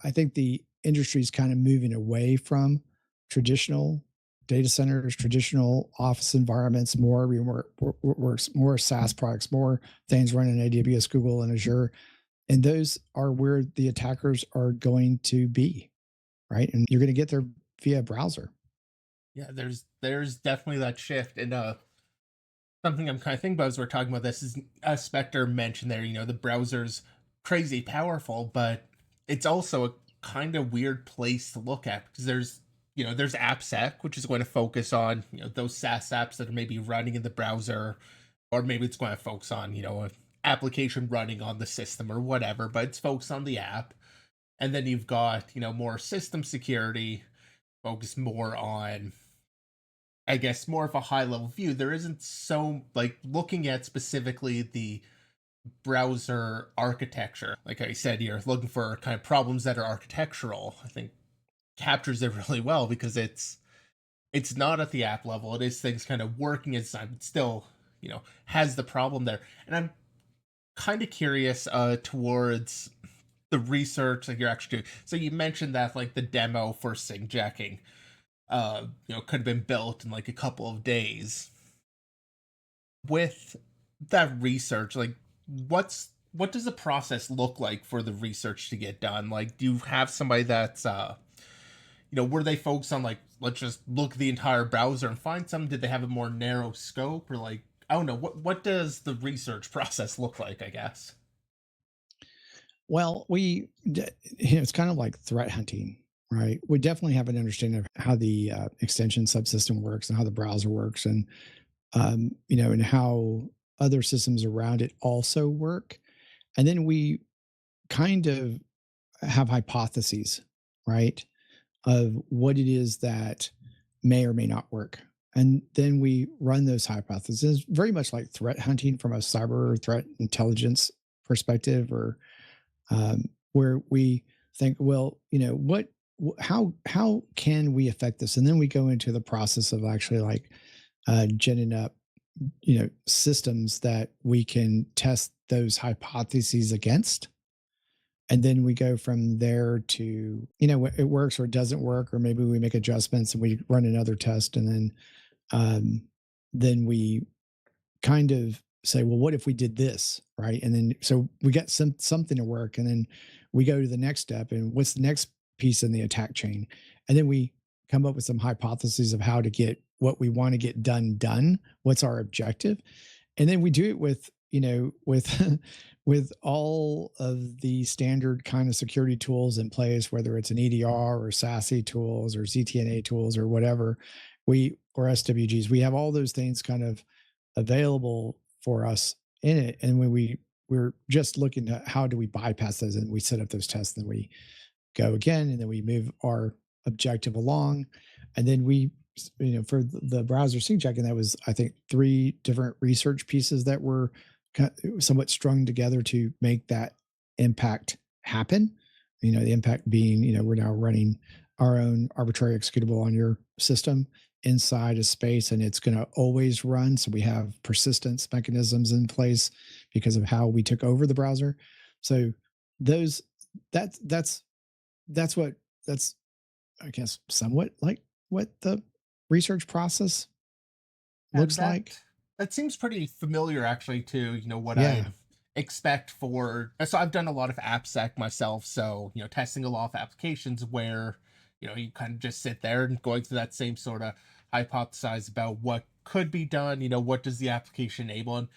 I think the industry is kind of moving away from traditional data centers, traditional office environments, more remote works, more SaaS products, more things running in AWS, Google, and Azure. And those are where the attackers are going to be, right? And you're going to get there via browser. Yeah, there's definitely that shift. And something I'm kind of thinking about as we're talking about this is, Spectre mentioned there, the browser's crazy powerful, but it's also a kind of weird place to look at because there's AppSec, which is going to focus on, those SaaS apps that are maybe running in the browser, or maybe it's going to focus on, an application running on the system or whatever, but it's focused on the app. And then you've got, more system security, focused more on, I guess, more of a high level view. There isn't so like looking at specifically the browser architecture. Like I said, you're looking for kind of problems that are architectural. I think captures it really well because it's not at the app level. It is things kind of working as time, but still, has the problem there. And I'm kind of curious towards the research that you're actually doing. So you mentioned that like the demo for Syncjacking could have been built in like a couple of days. With that research, like what does the process look like for the research to get done? Like, do you have somebody that's were they focused on like, let's just look at the entire browser and find some? Did they have a more narrow scope, or like, I don't know, what does the research process look like, I guess? Well, it's kind of like threat hunting, right? We definitely have an understanding of how the extension subsystem works and how the browser works, and and how other systems around it also work. And then we kind of have hypotheses, right, of what it is that may or may not work. And then we run those hypotheses, very much like threat hunting from a cyber threat intelligence perspective, or where we think, well, how can we affect this? And then we go into the process of actually like ginning up, systems that we can test those hypotheses against. And then we go from there to, it works or it doesn't work, or maybe we make adjustments and we run another test. And then we kind of say, well, what if we did this, right? And then so we get something to work, and then we go to the next step, and what's the next piece in the attack chain? And then we come up with some hypotheses of how to get what we want to get done. What's our objective? And then we do it with, with with all of the standard kind of security tools in place, whether it's an EDR or SASE tools or ZTNA tools or whatever, or SWGs. We have all those things kind of available for us in it. And when we're just looking at how do we bypass those, and we set up those tests, and we go again, and then we move our objective along. And then for the browser sync checking, that was, I think, 3 different research pieces that were somewhat strung together to make that impact happen. The impact being, we're now running our own arbitrary executable on your system inside a space, and it's going to always run. So we have persistence mechanisms in place because of how we took over the browser. So those that's what that's I guess somewhat like what the research process And looks like. that seems pretty familiar actually to, what Yeah. I'd expect for. So I've done a lot of AppSec myself, so, testing a lot of applications where, you kind of just sit there and going through that same sort of hypothesize about what could be done, what does the application enable, and,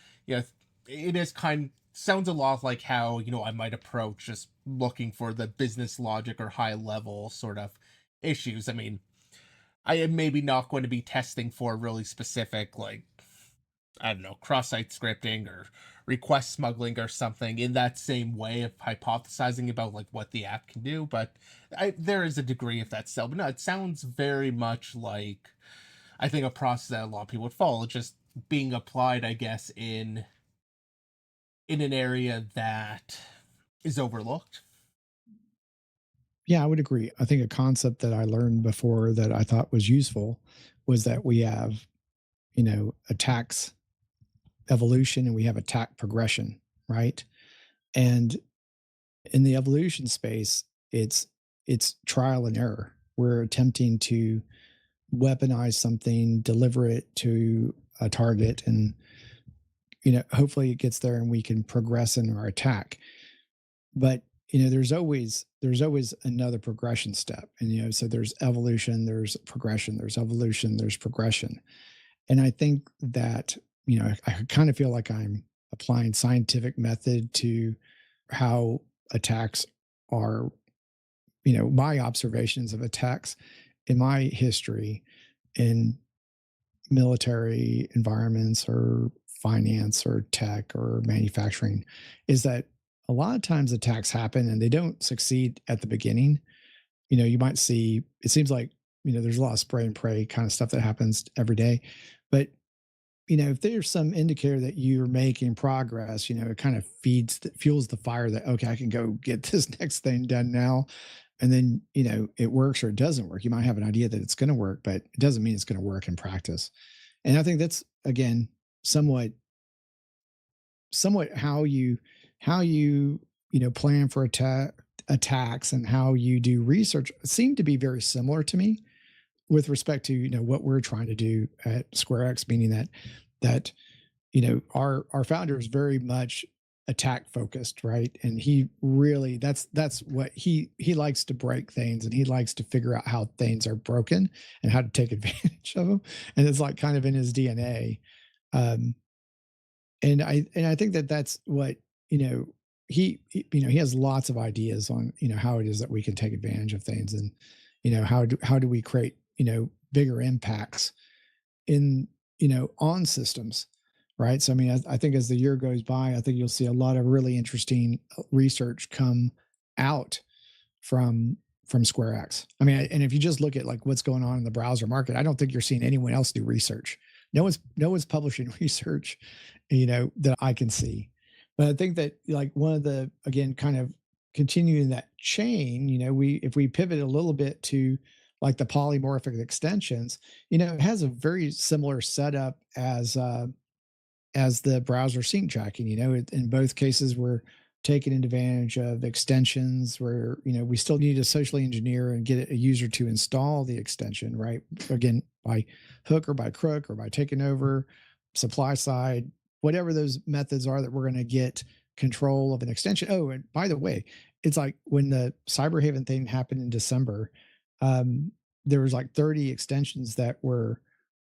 it is kind sounds a lot like how, I might approach just looking for the business logic or high level sort of issues. I mean, I am maybe not going to be testing for really specific, like, I don't know, cross site scripting or request smuggling or something in that same way of hypothesizing about like what the app can do. But there is a degree of that still. But no, it sounds very much like, I think, a process that a lot of people would follow, just being applied, I guess, in an area that is overlooked. Yeah, I would agree. I think a concept that I learned before that I thought was useful was that we have, attacks evolution and we have attack progression, right? And in the evolution space, it's trial and error. We're attempting to weaponize something, deliver it to a target, and hopefully it gets there and we can progress in our attack. But there's always another progression step, and so there's evolution, there's progression, there's evolution, there's progression. And I think that I kind of feel like I'm applying scientific method to how attacks are, my observations of attacks in my history in military environments or finance or tech or manufacturing is that a lot of times attacks happen and they don't succeed at the beginning. You might see, it seems like, there's a lot of spray and pray kind of stuff that happens every day. But, if there's some indicator that you're making progress, it kind of fuels the fire that, okay, I can go get this next thing done now. And then, it works or it doesn't work. You might have an idea that it's going to work, but it doesn't mean it's going to work in practice. And I think that's, again, somewhat how you plan for attacks and how you do research seem to be very similar to me with respect to what we're trying to do at SquareX, meaning that our founder is very much attack focused, right? And he really that's what he likes to break things, and he likes to figure out how things are broken and how to take advantage of them, and it's like kind of in his DNA. um and I think that that's what he has lots of ideas on how it is that we can take advantage of things, and how do we create bigger impacts in on systems, right? So I mean, I think as the year goes by, I think you'll see a lot of really interesting research come out from SquareX. I mean, and if you just look at like what's going on in the browser market, I don't think you're seeing anyone else do research. No one's publishing research, that I can see. But I think that like one of the, again, kind of continuing that chain, we if we pivot a little bit to like the polymorphic extensions, it has a very similar setup as the browser Syncjacking. In both cases, we're taking advantage of extensions where we still need to socially engineer and get a user to install the extension, right? Again, by hook or by crook or by taking over supply side, whatever those methods are that we're going to get control of an extension. Oh, and by the way, it's like when the Cyberhaven thing happened in December, um, there was like 30 extensions that were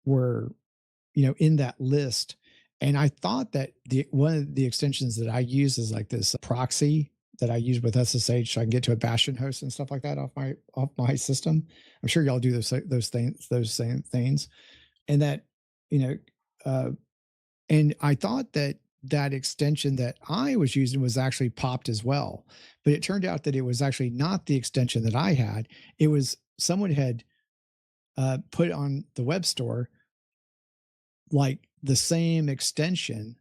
in that list. And I thought that the one of the extensions that I use is like this proxy that I use with SSH, so I can get to a Bastion host and stuff like that off my system. I'm sure y'all do those same things, and that you know, uh, and I thought that that extension that I was using was actually popped as well, but it turned out that it was actually not the extension that I had. It was someone had put on the web store like the same extension,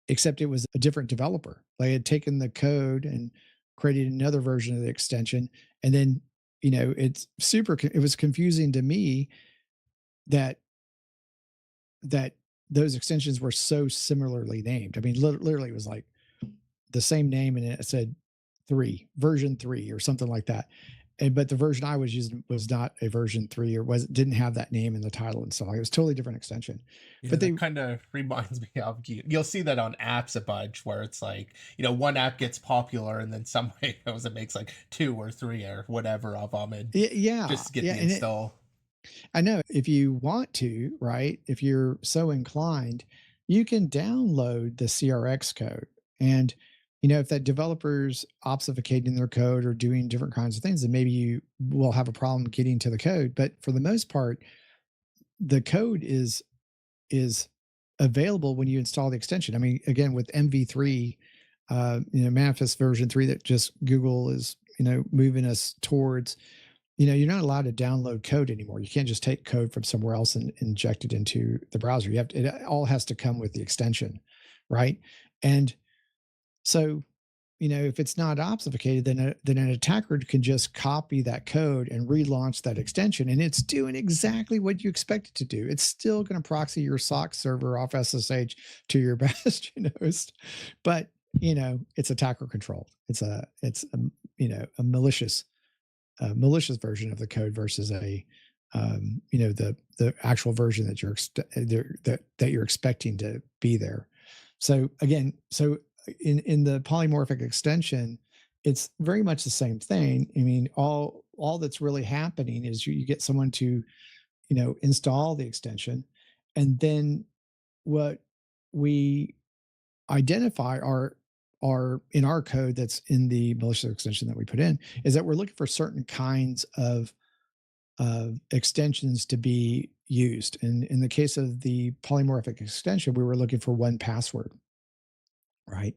except it was a different developer. They had taken the code and created another version of the extension. And then, it was confusing to me that, that those extensions were so similarly named. I mean, literally it was like the same name and it said version 3 or something like that. But the version I was using was not a version 3 or didn't have that name in the title and stuff. It was totally different extension. Yeah, But that kind of reminds me of you'll see that on apps a bunch where it's like, one app gets popular and then somebody goes and makes like 2 or 3 or whatever of them and yeah, just get yeah, the and install. I know if you want to, right? If you're so inclined, you can download the CRX code. And, if that developer's obfuscating their code or doing different kinds of things, then maybe you will have a problem getting to the code. But for the most part, the code is available when you install the extension. I mean, again, with MV3, manifest version 3 that just Google is, moving us towards, you're not allowed to download code anymore. You can't just take code from somewhere else and inject it into the browser. It all has to come with the extension, right? And so, if it's not obfuscated, then an attacker can just copy that code and relaunch that extension, and it's doing exactly what you expect it to do. It's still going to proxy your SOC server off SSH to your bastion host, but it's attacker controlled. It's a malicious version of the code versus the actual version that you're expecting to be there. So again, in the polymorphic extension, it's very much the same thing. I mean, all that's really happening is you get someone to install the extension, and then what we identify are in our code that's in the malicious extension that we put in, is that we're looking for certain kinds of extensions to be used. And in the case of the polymorphic extension, we were looking for 1Password, right?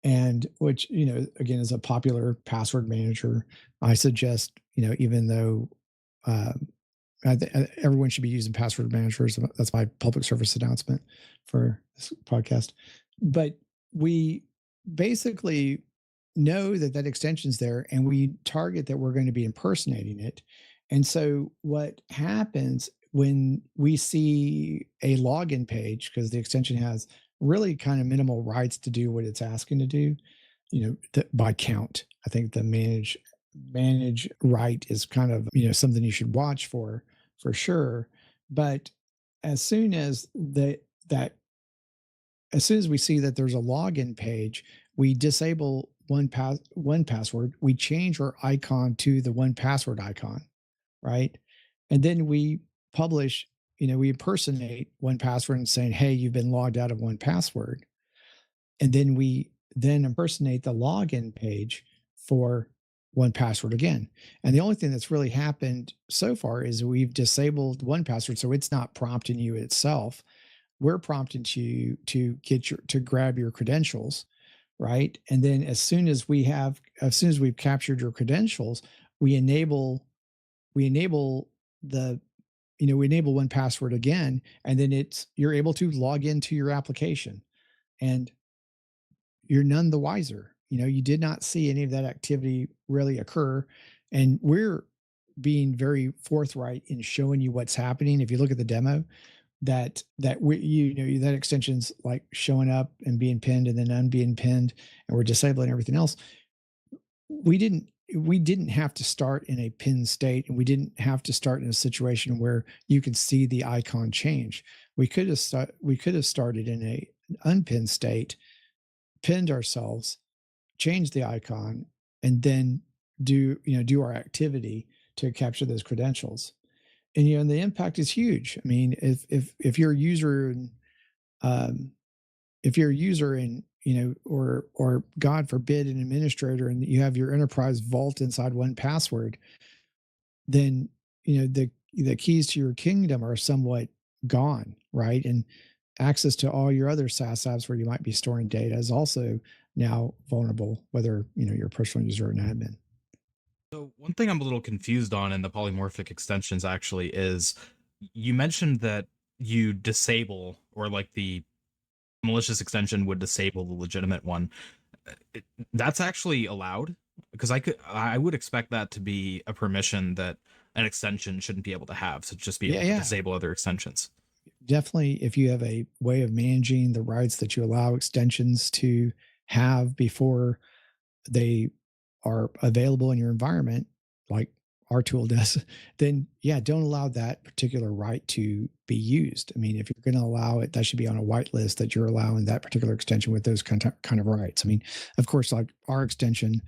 And which, again, is a popular password manager. I suggest, even though everyone should be using password managers. That's my public service announcement for this podcast. But we basically know that extension's there, and we target that we're going to be impersonating it. And so what happens when we see a login page, because the extension has really kind of minimal rights to do what it's asking to do, by count. I think the manage right is kind of something you should watch for sure. But as soon as as soon as we see that there's a login page, we disable 1Password. We change our icon to the 1Password icon, right? And then we publish, we impersonate 1Password and saying, hey, you've been logged out of 1Password. And then we impersonate the login page for 1Password again. And the only thing that's really happened so far is we've disabled 1Password, so it's not prompting you itself. We're prompting you to grab your credentials, right? And then as soon as we've captured your credentials, we enable 1Password again, and then you're able to log into your application, and you're none the wiser. You did not see any of that activity really occur. And we're being very forthright in showing you what's happening. If you look at the demo, that extension's like showing up and being pinned and then unbeing pinned, and we're disabling everything else. We didn't have to start in a pinned state, and we didn't have to start in a situation where you can see the icon change. We could have started in a unpinned state, pinned ourselves, change the icon, and then do our activity to capture those credentials. And the impact is huge. I mean, if you're a user and or God forbid an administrator, and you have your enterprise vault inside 1Password, then the keys to your kingdom are somewhat gone, right? And access to all your other SaaS apps where you might be storing data is also now vulnerable, whether you're a personal user or an admin. So one thing I'm a little confused on in the polymorphic extensions actually is, you mentioned that you disable, or like the malicious extension would disable the legitimate one. That's actually allowed? Because I would expect that to be a permission that an extension shouldn't be able to have, to just be able to disable other extensions. Definitely, if you have a way of managing the rights that you allow extensions to have before they are available in your environment, like our tool does, then don't allow that particular right to be used. I mean, if you're going to allow it, that should be on a whitelist that you're allowing that particular extension with those kind of rights. I mean, of course, like our extension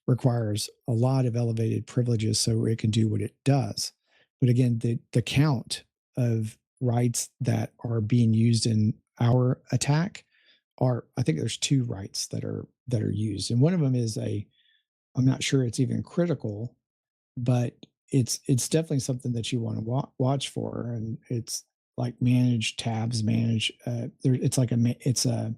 requires a lot of elevated privileges so it can do what it does. But again, the count of rights that are being used in our attack I think there's 2 rights that are used. And one of them is I'm not sure it's even critical, but it's definitely something that you want to watch for. And it's like manage tabs, it's a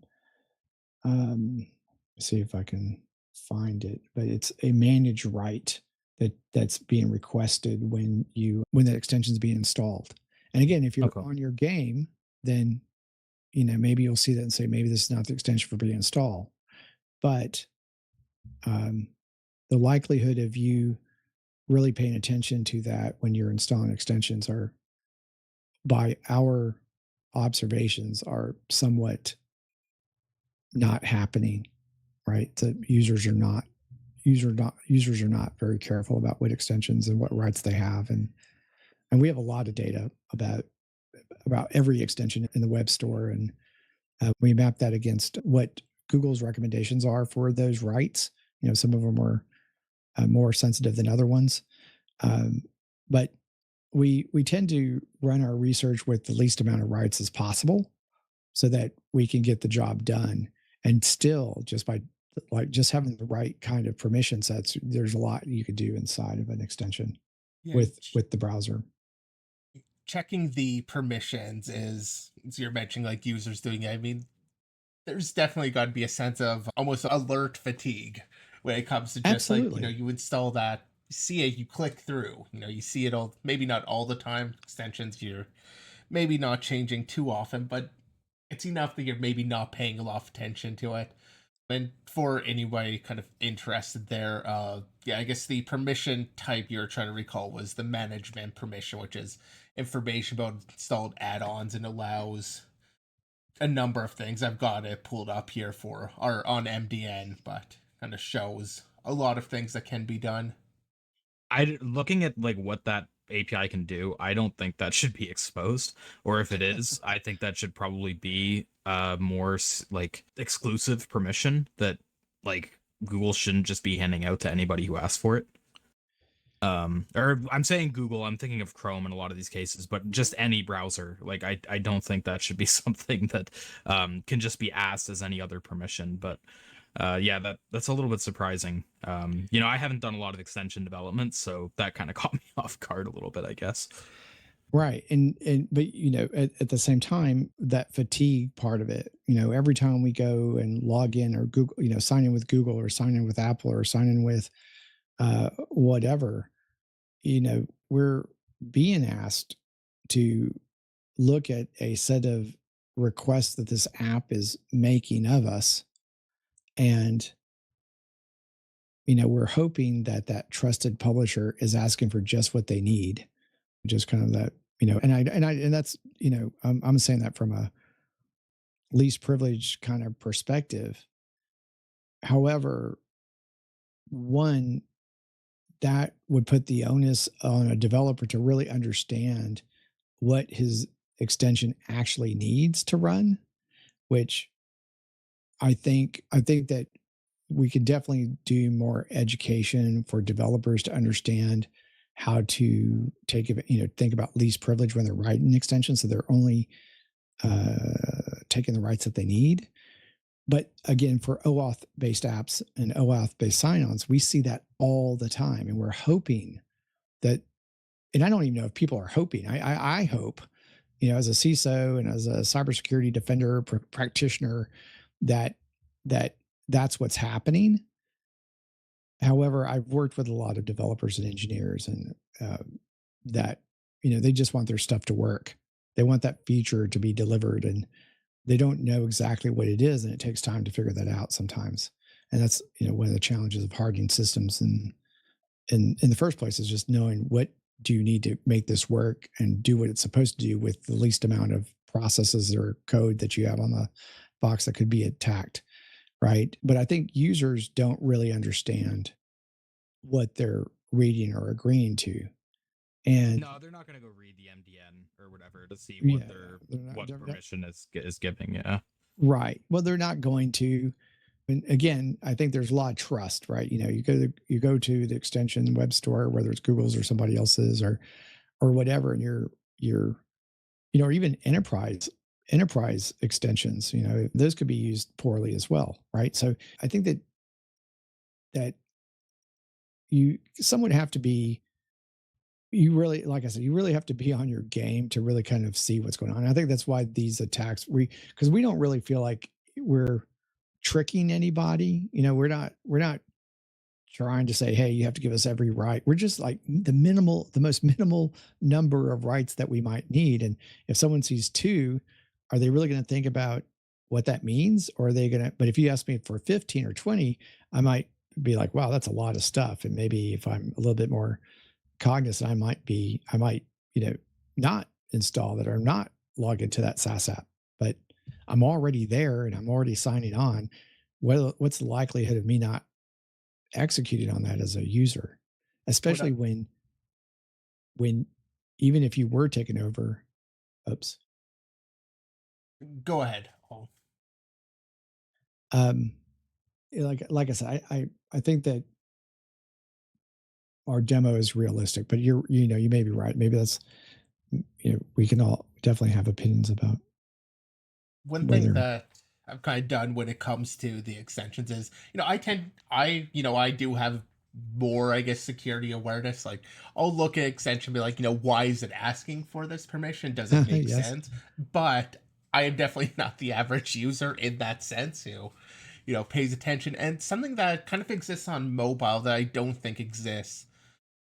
see if I can find it, but it's a manage right that's being requested when that extension is being installed. And again, if you're on your game, then maybe you'll see that and say, maybe this is not the extension for being installed. But um, the likelihood of you really paying attention to that when you're installing extensions are, by our observations, are somewhat not happening, right? The users are not very careful about what extensions and what rights they have, and we have a lot of data about every extension in the web store, and we map that against what Google's recommendations are for those rights. Some of them are more sensitive than other ones, but we tend to run our research with the least amount of rights as possible, so that we can get the job done. And still, just by just having the right kind of permission sets, there's a lot you could do inside of an extension Yeah, with the browser. checking the permissions is, as you're mentioning, like users doing it. I mean, there's definitely got to be a sense of almost alert fatigue when it comes to just like, Absolutely. you install that, you see it, you click through, you see it all, maybe not all the time. Extensions, you're maybe not changing too often, but it's enough that you're maybe not paying a lot of attention to it. And for anybody kind of interested there, yeah, I guess the permission type you're trying to recall was the management permission, which is information about installed add-ons and allows a number of things. I've got it pulled up here for our on MDN, but kind of shows a lot of things that can be done. I looking at like what that API can do, I don't think that should be exposed. Or if it is, I think that should probably be more like exclusive permission that like Google shouldn't just be handing out to anybody who asks for it. Or I'm saying Google, I'm thinking of Chrome in a lot of these cases, but just any browser. Like I don't think that should be something that can just be asked as any other permission. But yeah, that's a little bit surprising. I haven't done a lot of extension development, so that kind of caught me off guard a little bit, I guess. Right. And but at the same time, that fatigue part of it, every time we go and log in or Google, sign in with Google or sign in with Apple or sign in with whatever, we're being asked to look at a set of requests that this app is making of us. And, we're hoping that that trusted publisher is asking for just what they need, just kind of that, and that's, I'm saying that from a least privileged kind of perspective. However, one, that would put the onus on a developer to really understand what his extension actually needs to run, which I think that we could definitely do more education for developers to understand how to think about least privilege when they're writing extensions, so they're only taking the rights that they need. But again, for OAuth based apps and OAuth based sign-ons, we see that all the time, and we're hoping that. And I don't even know if people are hoping. I hope, as a CISO and as a cybersecurity defender practitioner, that that that's what's happening. However, I've worked with a lot of developers and engineers, and that they just want their stuff to work. They want that feature to be delivered, and they don't know exactly what it is, and it takes time to figure that out sometimes. And that's one of the challenges of hardening systems, and in the first place is just knowing what do you need to make this work and do what it's supposed to do with the least amount of processes or code that you have on the box that could be attacked, right? But I think users don't really understand what they're reading or agreeing to. And No, they're not going to go read the MDN or whatever to see yeah, what their not, what permission is giving. Yeah. right. Well, they're not going to. And again, I think there's a lot of trust, right? You go to the extension web store, whether it's Google's or somebody else's or whatever, and you're or even enterprise extensions, those could be used poorly as well, right? So I think that someone have to be you really, like I said, you really have to be on your game to really kind of see what's going on. And I think that's why these attacks because we don't really feel like we're tricking anybody. We're not trying to say, hey, you have to give us every right. We're just like the most minimal number of rights that we might need. And if someone sees two, are they really going to think about what that means? Or are they going to, but if you ask me for 15 or 20, I might be like, wow, that's a lot of stuff. And maybe if I'm a little bit more cognizant, I might, not install that or not log into that SaaS app, but I'm already there and I'm already signing on. What's the likelihood of me not executing on that as a user, What especially when even if you were taken over, oops, Go ahead. Oh, um, like I said, I think that our demo is realistic, but you may be right. Maybe that's we can all definitely have opinions about one thing whether. that I've kind of done when it comes to the extensions is, I do have more, I guess, security awareness. Like, I'll look at extension and be like, why is it asking for this permission? Does it make Yes. sense? But I am definitely not the average user in that sense who, pays attention. And something that kind of exists on mobile that I don't think exists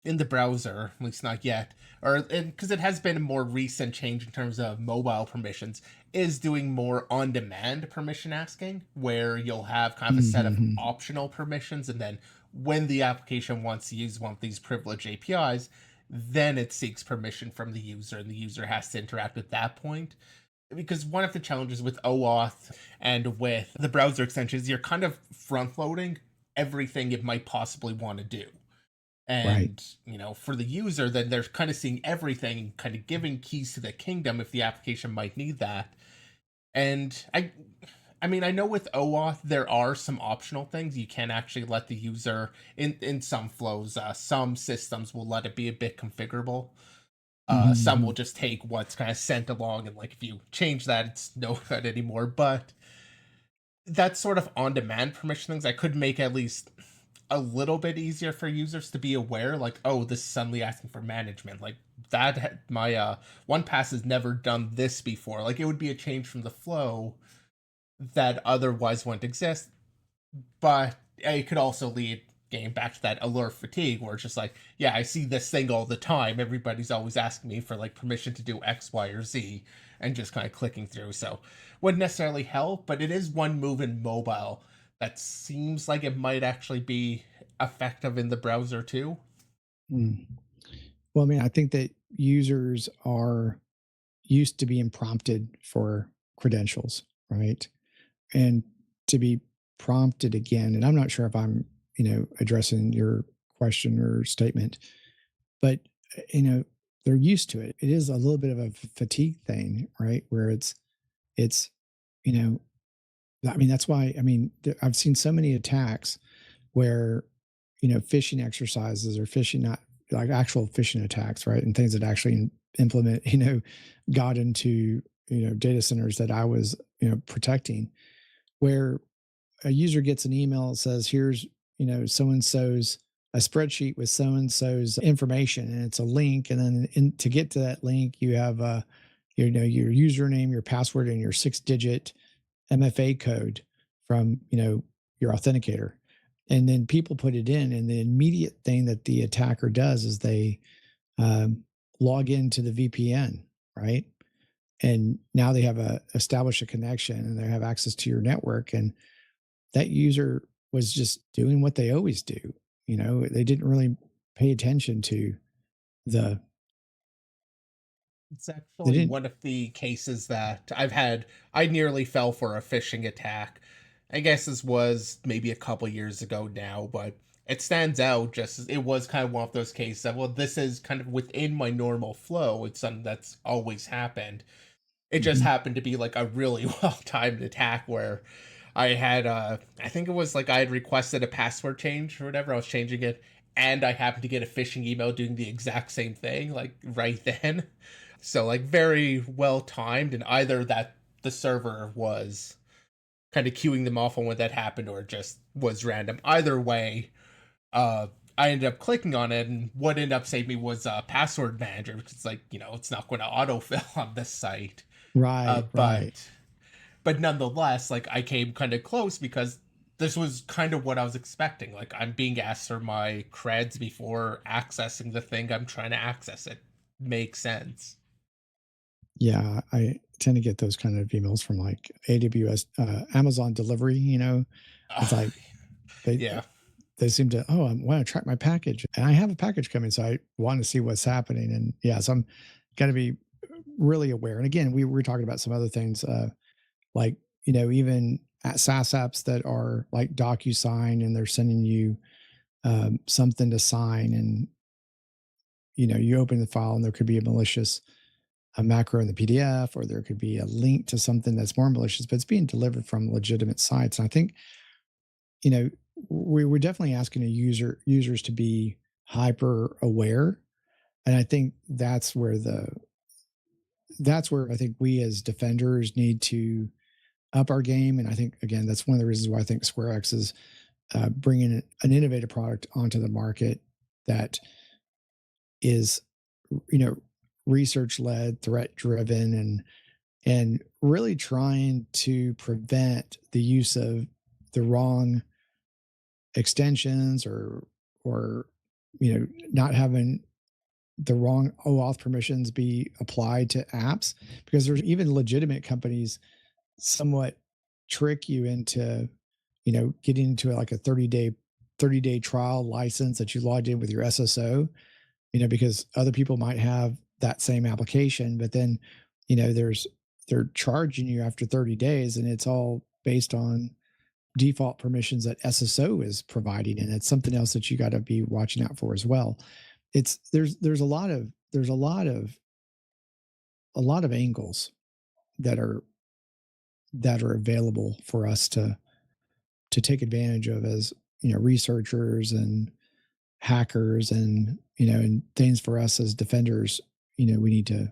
in the browser, at least not yet, or because it has been a more recent change in terms of mobile permissions, is doing more on-demand permission asking, where you'll have kind of a set of Mm-hmm. optional permissions, and then when the application wants to use one of these privileged APIs, then it seeks permission from the user, and the user has to interact at that point. Because one of the challenges with OAuth and with the browser extensions, you're kind of front-loading everything it might possibly want to do. Right. And for the user, then they're kind of seeing everything, kind of giving keys to the kingdom if the application might need that. And I mean, I know with OAuth there are some optional things you can actually let the user in some flows. Some systems will let it be a bit configurable. Some Mm-hmm. will just take what's kind of sent along, and like if you change that, it's no good anymore. But that sort of on-demand permission things I could make at least a little bit easier for users to be aware, like, oh, this is suddenly asking for management, like that my one pass has never done this before, like it would be a change from the flow that otherwise wouldn't exist. But it could also lead getting back to that alert fatigue where it's just like, yeah, I see this thing all the time, everybody's always asking me for like permission to do X, Y, or Z, and just kind of clicking through. So wouldn't necessarily help, but it is one move in mobile that seems like it might actually be effective in the browser too. Mm. Well, I mean, I think that users are used to being prompted for credentials, right? And to be prompted again, and I'm not sure if I'm, addressing your question or statement, but you know, they're used to it. It is a little bit of a fatigue thing, right? Where it's, you know, I mean, that's why, I mean, I've seen so many attacks where, phishing exercises or phishing, not like actual phishing attacks, right? And things that actually implement, got into, data centers that I was, protecting, where a user gets an email that says, here's, so and so's a spreadsheet with so and so's information, and it's a link. And then to get to that link, you have, your username, your password, and your 6-digit MFA code from, your authenticator. And then people put it in, and the immediate thing that the attacker does is they um, log into the VPN, right? And now they have established a connection and they have access to your network. And that user was just doing what they always do. They didn't really pay attention to the, It's they actually didn't. one of the cases that I've had. I nearly fell for a phishing attack. I guess this was maybe a couple years ago now, but it stands out just as it was kind of one of those cases that, well, this is kind of within my normal flow. It's something that's always happened. It just Mhm. happened to be like a really well timed attack where I had I think it was like I had requested a password change or whatever. I was changing it, and I happened to get a phishing email doing the exact same thing, like right then. So like very well timed, and either that the server was kind of queuing them off on when that happened, or it just was random. Either way, uh, I ended up clicking on it, and what ended up saving me was password manager, because it's like it's not going to autofill on this site. Uh, Right, right. but but nonetheless, like I came kind of close because this was kind of what I was expecting. Like I'm being asked for my creds before accessing the thing I'm trying to access. It makes sense. Yeah, I tend to get those kind of emails from like AWS, Amazon delivery. It's like they Yeah. they seem to, oh, I want to track my package, and I have a package coming, so I want to see what's happening. And yeah, so I'm going to be really aware. And again, we were talking about some other things, like, even at SaaS apps that are like DocuSign, and they're sending you something to sign, and you open the file, and there could be a macro in the PDF, or there could be a link to something that's more malicious, but it's being delivered from legitimate sites. And I think, we're definitely asking users to be hyper aware. And I think that's where I think we as defenders need to up our game. And I think, again, that's one of the reasons why I think SquareX is bringing an innovative product onto the market that is, you know, research led, threat driven, and really trying to prevent the use of the wrong extensions, or not having the wrong OAuth permissions be applied to apps, because there's even legitimate companies somewhat trick you into getting into like a 30-day trial license that you logged in with your SSO, because other people might have that same application, but then they're charging you after 30 days, and it's all based on default permissions that SSO is providing, and it's something else that you got to be watching out for as well. It's there's a lot of angles that are available for us to take advantage of as researchers and hackers, and things for us as defenders we need to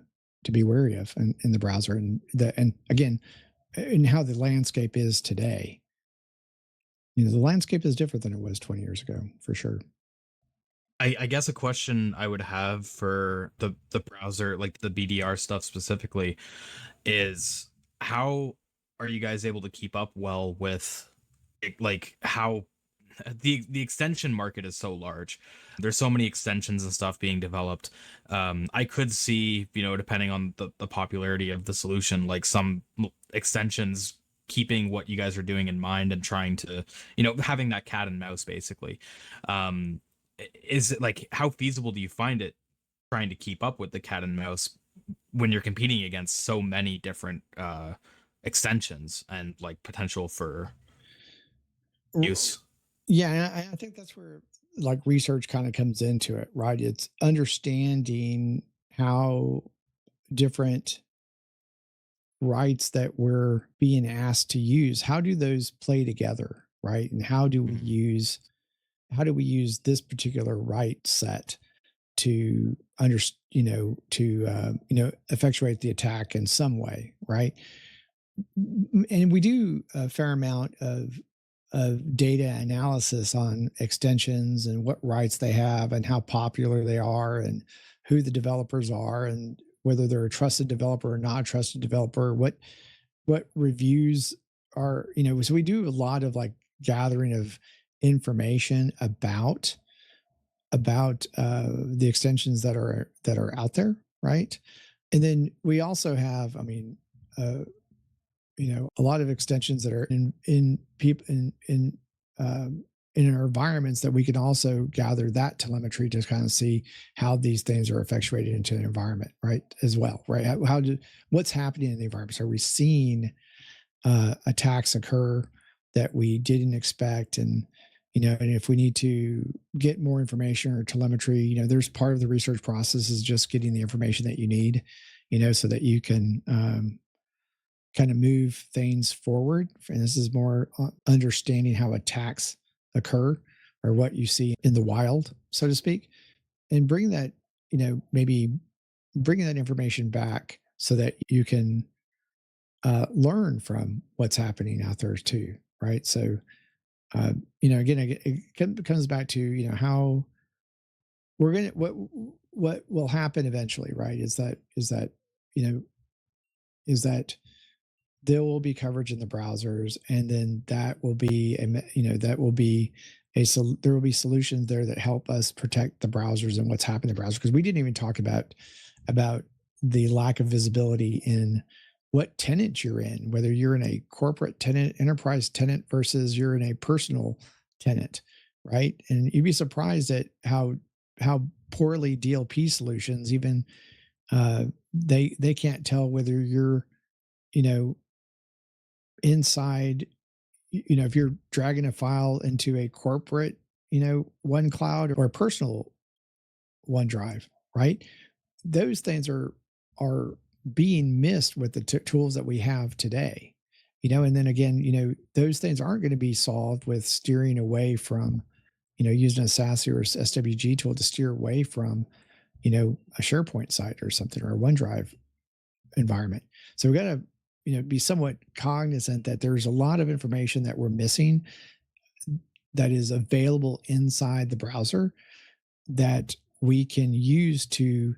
be wary of in the browser, and again, and how the landscape is today. The landscape is different than it was 20 years ago, for sure. I guess a question I would have for the browser, like the BDR stuff specifically, is how are you guys able to keep up well with like how the extension market is so large. There's so many extensions and stuff being developed. I could see, depending on the popularity of the solution, like some extensions keeping what you guys are doing in mind and trying to, having that cat and mouse basically. Um, is it like, how feasible do you find it trying to keep up with the cat and mouse when you're competing against so many different extensions and like potential for use? Yeah, I think that's where like research kind of comes into it, right? It's understanding how different rights that we're being asked to use, how do those play together, right? And how do we use this particular right set to effectuate the attack in some way, right? And we do a fair amount of data analysis on extensions and what rights they have and how popular they are and who the developers are and whether they're a trusted developer or not a trusted developer, what reviews are, so we do a lot of like gathering of information about the extensions that are out there, right? And then we also have, a lot of extensions that are in people in our environments that we can also gather that telemetry to kind of see how these things are effectuated into the environment, right? As well, right? What's happening in the environment? So are we seeing attacks occur that we didn't expect? And if we need to get more information or telemetry, there's part of the research process is just getting the information that you need, so that you can kind of move things forward. And this is more understanding how attacks occur or what you see in the wild, so to speak, and bring that, maybe bringing that information back so that you can learn from what's happening out there too, right? So, again, it comes back to, how we're going to, what will happen eventually, right? Is that there will be coverage in the browsers, and then that will be there will be solutions there that help us protect the browsers and what's happening in the browser, because we didn't even talk about the lack of visibility in what tenant you're in, whether you're in a corporate tenant, enterprise tenant versus you're in a personal tenant. right? And you'd be surprised at how poorly DLP solutions even they can't tell whether you're, you know, inside, if you're dragging a file into a corporate, one cloud or a personal OneDrive, right? Those things are being missed with the tools that we have today. And then again, those things aren't going to be solved with steering away from, using a SASE or SWG tool to steer away from, a SharePoint site or something or a OneDrive environment. So we got to, be somewhat cognizant that there's a lot of information that we're missing that is available inside the browser that we can use to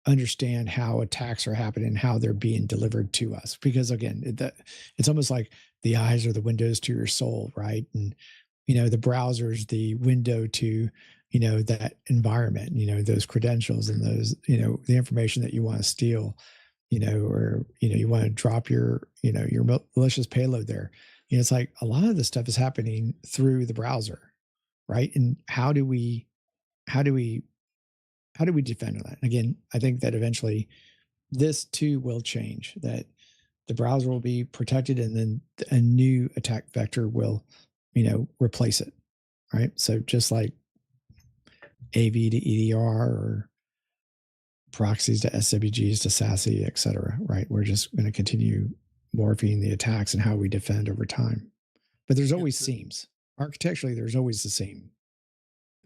understand how attacks are happening and how they're being delivered to us. Because again, it's almost like the eyes are the windows to your soul, right? And the browser's the window to that environment, those credentials and those the information that you want to steal, or you want to drop your malicious payload there. It's like a lot of this stuff is happening through the browser, right? And how do we how do we defend that? Again, I think that eventually this too will change, that the browser will be protected and then a new attack vector will, replace it. Right. So just like AV to EDR or proxies to SWGs to SASE, et cetera. Right. We're just going to continue morphing the attacks and how we defend over time. But there's always seams. Architecturally, there's always the seam.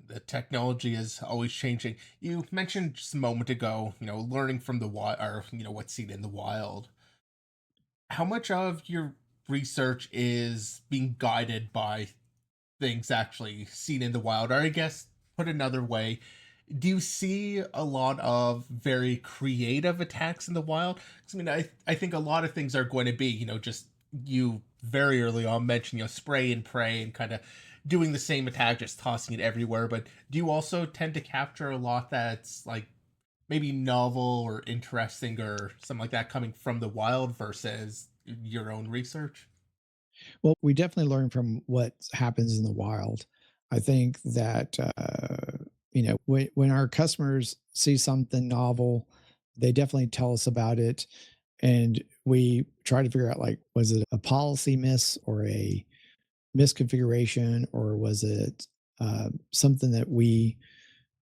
The technology is always changing. You mentioned just a moment ago, learning from the wild, or what's seen in the wild. How much of your research is being guided by things actually seen in the wild? Or I guess put another way, do you see a lot of very creative attacks in the wild? 'Cause, I think a lot of things are going to be, just you very early on mentioned, spray and pray and kind of doing the same attack, just tossing it everywhere. But do you also tend to capture a lot that's like maybe novel or interesting or something like that coming from the wild versus your own research? Well, we definitely learn from what happens in the wild. I think that when our customers see something novel, they definitely tell us about it, and we try to figure out, like, was it a policy miss or a misconfiguration, or was it something that we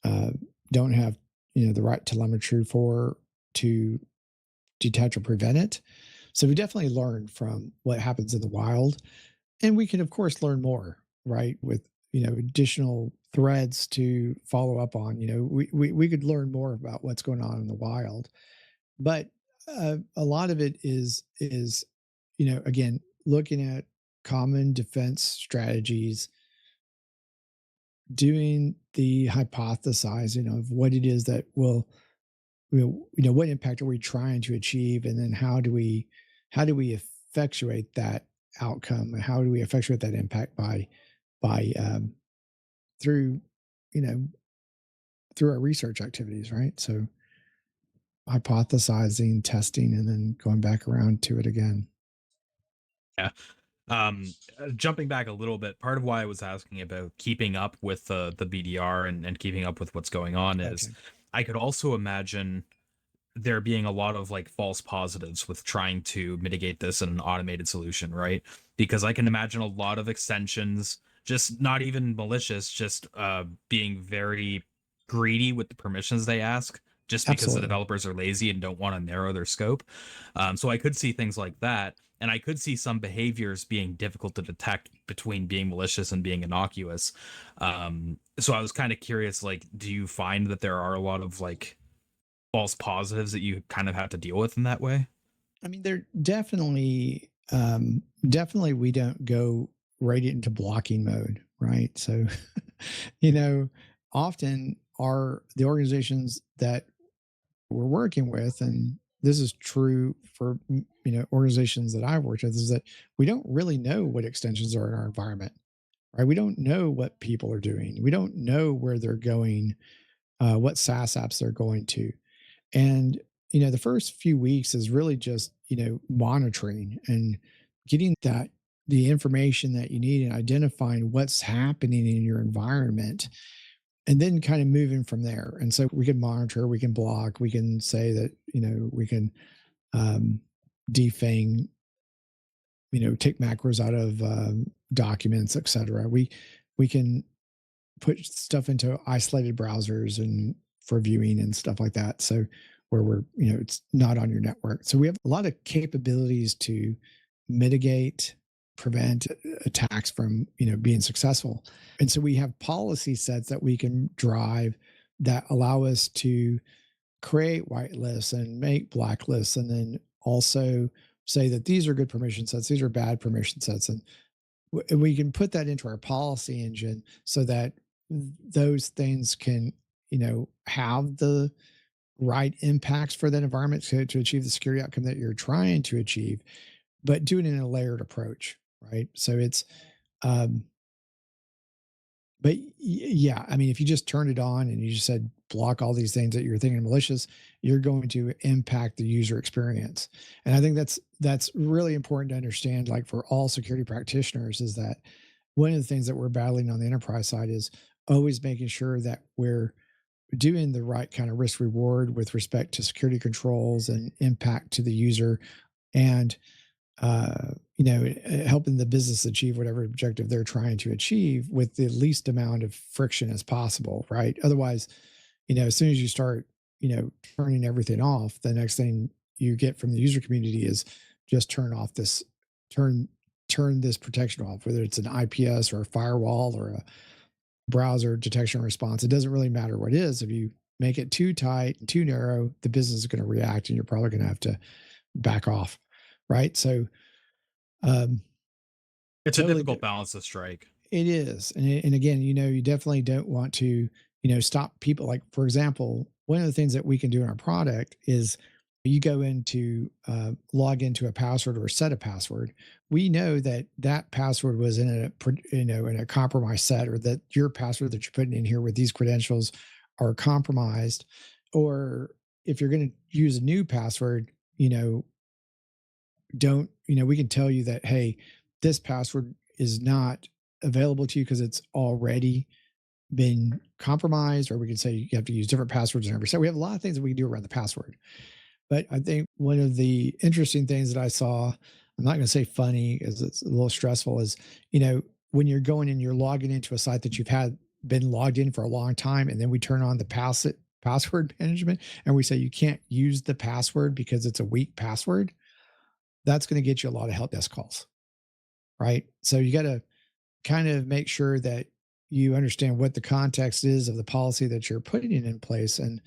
uh, don't have the right telemetry for to detect or prevent it. So we definitely learn from what happens in the wild, and we can of course learn more, right, with additional threads to follow up on. We could learn more about what's going on in the wild, but a lot of it is again, looking at common defense strategies, doing the hypothesizing of what it is that will, what impact are we trying to achieve, and then how do we effectuate that outcome, and how do we effectuate that impact by through you know through our research activities, right? So hypothesizing, testing, and then going back around to it again. Yeah. Jumping back a little bit, part of why I was asking about keeping up with the BDR and keeping up with what's going on is Okay. I could also imagine there being a lot of like false positives with trying to mitigate this in an automated solution, right? Because I can imagine a lot of extensions, just not even malicious, just being very greedy with the permissions they ask, just because the Absolutely. developers are lazy and don't want to narrow their scope. So I could see things like that. And I could see some behaviors being difficult to detect between being malicious and being innocuous. So I was kind of curious, like, do you find that there are a lot of like false positives that you kind of have to deal with in that way? I mean, they're definitely we don't go right into blocking mode, right? So, you know, often are the organizations that we're working with, and this is true for organizations that I've worked with, is that we don't really know what extensions are in our environment, right? We don't know what people are doing. We don't know where they're going, what SaaS apps they're going to. And, the first few weeks is really just, monitoring and getting the information that you need and identifying what's happening in your environment, and then kind of moving from there. And so we can monitor, we can block, we can say that, we can um, defang, take macros out of documents, etc. We can put stuff into isolated browsers and for viewing and stuff like that. So where we're, it's not on your network. So we have a lot of capabilities to mitigate, prevent attacks from, being successful. And so we have policy sets that we can drive that allow us to create whitelists and make blacklists, and then also say that these are good permission sets, these are bad permission sets, and we can put that into our policy engine so that those things can, have the right impacts for that environment to achieve the security outcome that you're trying to achieve, but do it in a layered approach, right? So it's, um, but yeah, I mean, if you just turn it on and you just said block all these things that you're thinking are malicious, you're going to impact the user experience. And I think that's really important to understand. Like for all security practitioners, is that one of the things that we're battling on the enterprise side is always making sure that we're doing the right kind of risk reward with respect to security controls and impact to the user, and helping the business achieve whatever objective they're trying to achieve with the least amount of friction as possible, right? Otherwise, as soon as you start, turning everything off, the next thing you get from the user community is just turn this protection off, whether it's an IPS or a firewall or a browser detection and response. It doesn't really matter what it is. If you make it too tight and too narrow, the business is going to react and you're probably going to have to back off, right? So it's totally a difficult balance to strike. It is. And again, you definitely don't want to, stop people. Like, for example, one of the things that we can do in our product is you go into log into a password or set a password. We know that that password was in a compromised set, or that your password that you're putting in here with these credentials are compromised. Or if you're going to use a new password, we can tell you that, hey, this password is not available to you because it's already been compromised, or we can say you have to use different passwords and everything. So we have a lot of things that we can do around the password. But I think one of the interesting things that I saw, I'm not going to say funny because it's a little stressful, is, when you're going and you're logging into a site that you've been logged in for a long time, and then we turn on the password management and we say you can't use the password because it's a weak password. That's going to get you a lot of help desk calls, right? So you got to kind of make sure that you understand what the context is of the policy that you're putting in place, and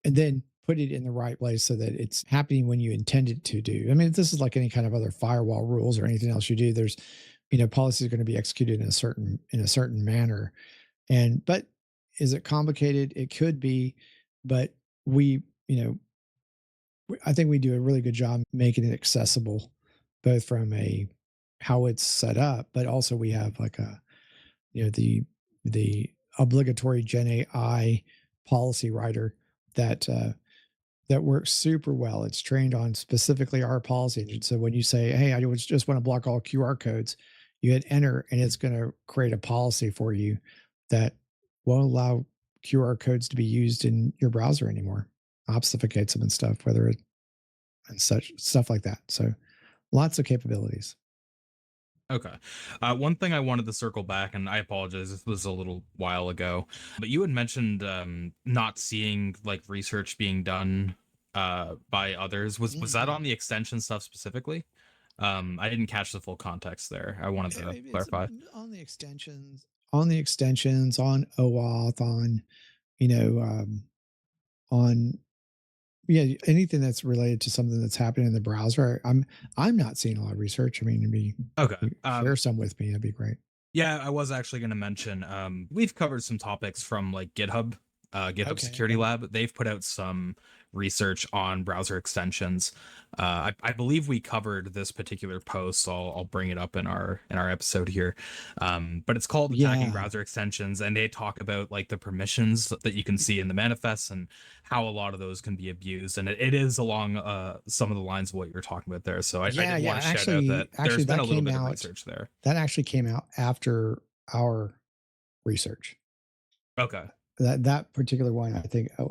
then put it in the right place so that it's happening when you intend it to do. I mean, this is like any kind of other firewall rules or anything else you do. There's, policies are going to be executed in a certain manner. But is it complicated? It could be, but I think we do a really good job making it accessible, both from how it's set up, but also we have like the obligatory Gen AI policy writer that that works super well. It's trained on specifically our policy engine. So when you say, "Hey, I just want to block all QR codes," you hit enter, and it's going to create a policy for you that won't allow QR codes to be used in your browser anymore. Obfuscates them and stuff, and such stuff like that. So lots of capabilities. Okay. One thing I wanted to circle back, and I apologize, this was a little while ago, but you had mentioned not seeing like research being done by others. Was that on the extension stuff specifically? I didn't catch the full context there. I wanted to clarify. On the extensions, on OAuth, on anything that's related to something that's happening in the browser. I'm not seeing a lot of research. I mean, okay. Share some with me. That'd be great. Yeah, I was actually going to mention we've covered some topics from like GitHub GitHub Security Lab. They've put out some research on browser extensions. I believe we covered this particular post, so I'll bring it up in our episode here. But it's called Attacking Browser Extensions, and they talk about like the permissions that you can see in the manifests and how a lot of those can be abused. And it is along some of the lines of what you were talking about there. So I did want to shout out that there's been a little bit of research there. That actually came out after our research. Okay. That particular one, I think it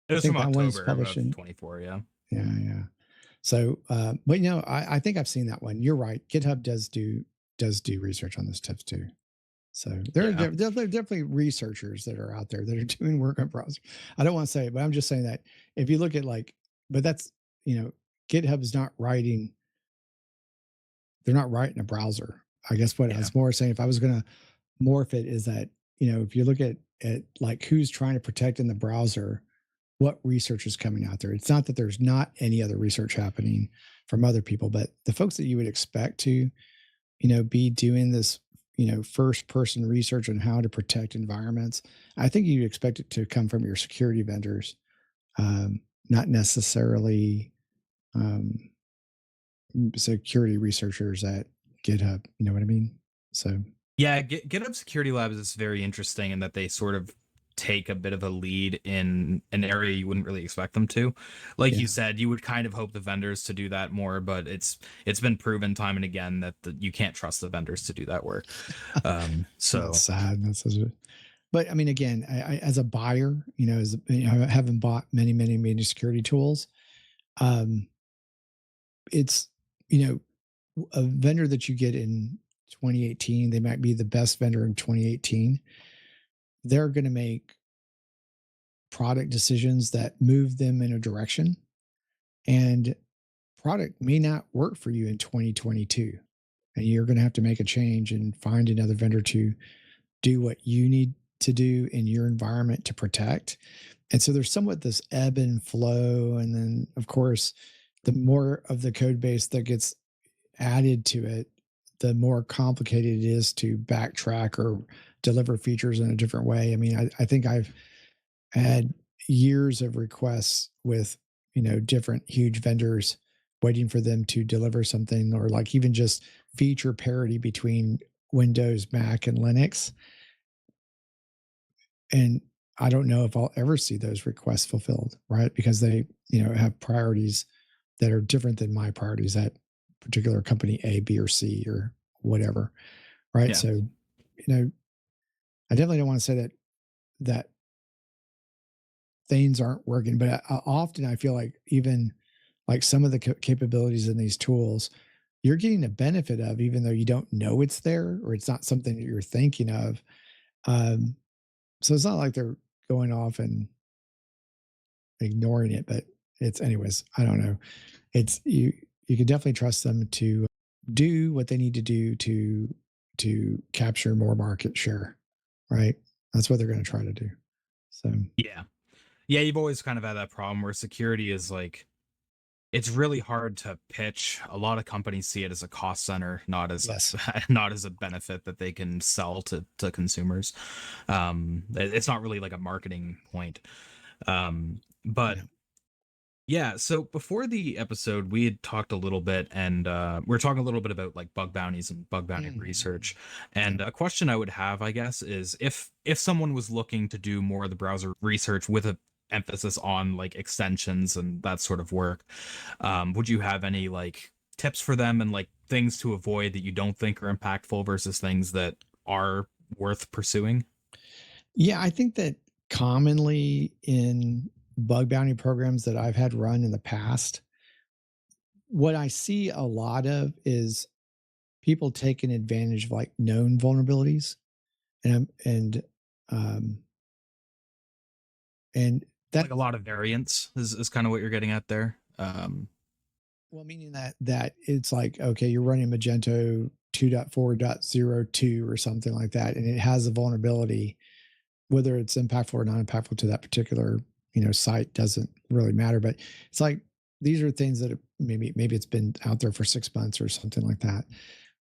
was from October of 24. Yeah. So, but I think I've seen that one. You're right. GitHub does do research on those tips too. So there are definitely researchers that are out there that are doing work on browsers. I don't want to say it, but I'm just saying that if you look at but that's, GitHub is not writing. They're not writing a browser. I guess what I was more saying, if I was going to morph it, is that, if you look at like who's trying to protect in the browser, what research is coming out there. It's not that there's not any other research happening from other people, but the folks that you would expect to, be doing this, first person research on how to protect environments, I think you'd expect it to come from your security vendors, not necessarily security researchers at GitHub. You know what I mean? So yeah, GitHub Security Labs is very interesting in that they sort of take a bit of a lead in an area you wouldn't really expect them to. Like you said, you would kind of hope the vendors to do that more, but it's been proven time and again that you can't trust the vendors to do that work. So that's sad. But I mean, again, I as a buyer, having bought many security tools, it's, a vendor that you get in 2018, they might be the best vendor in 2018. They're going to make product decisions that move them in a direction, and product may not work for you in 2022. And you're going to have to make a change and find another vendor to do what you need to do in your environment to protect. And so there's somewhat this ebb and flow. And then, of course, the more of the code base that gets added to it, the more complicated it is to backtrack or deliver features in a different way. I mean, I think I've had years of requests with, different huge vendors waiting for them to deliver something, or like even just feature parity between Windows, Mac, and Linux. And I don't know if I'll ever see those requests fulfilled, right? Because they, have priorities that are different than my priorities at particular company A, B, or C, or whatever, right? Yeah. So, I definitely don't want to say that things aren't working, but often I feel like even like some of the capabilities in these tools, you're getting a benefit of, even though you don't know it's there or it's not something that you're thinking of. So it's not like they're going off and ignoring it, but it's, anyways, I don't know. It's you can definitely trust them to do what they need to do to capture more market share, right? That's what they're going to try to do. So yeah, you've always kind of had that problem where security is like, it's really hard to pitch. A lot of companies see it as a cost center, not as not as a benefit that they can sell to consumers. It's not really like a marketing point. But yeah, so before the episode, we had talked a little bit, and we were talking a little bit about like bug bounties and bug bounty research. And a question I would have, I guess, is if someone was looking to do more of the browser research with a emphasis on like extensions and that sort of work, would you have any like tips for them and like things to avoid that you don't think are impactful versus things that are worth pursuing? Yeah, I think that commonly in bug bounty programs that I've had run in the past, what I see a lot of is people taking advantage of like known vulnerabilities, and that, like a lot of variance is kind of what you're getting at there. Well, meaning that it's like, okay, you're running Magento 2.4.02 or something like that, and it has a vulnerability. Whether it's impactful or not impactful to that particular, site doesn't really matter. But it's like, these are things that maybe it's been out there for 6 months or something like that.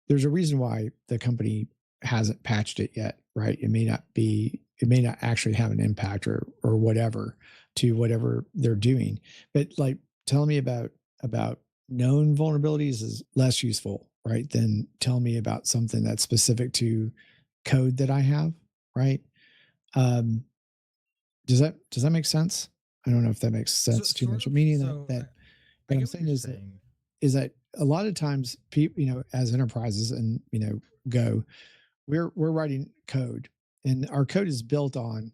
There's a reason why the company hasn't patched it yet, right? It may not be it may not actually have an impact or whatever to whatever they're doing. But like telling me about known vulnerabilities is less useful, right? Than tell me about something that's specific to code that I have, right? Um, does that make sense? I don't know if that makes So sense too sort much. of. Meaning that So I what I'm get what saying you're saying. is that a lot of times people, as enterprises and go, we're writing code, and our code is built on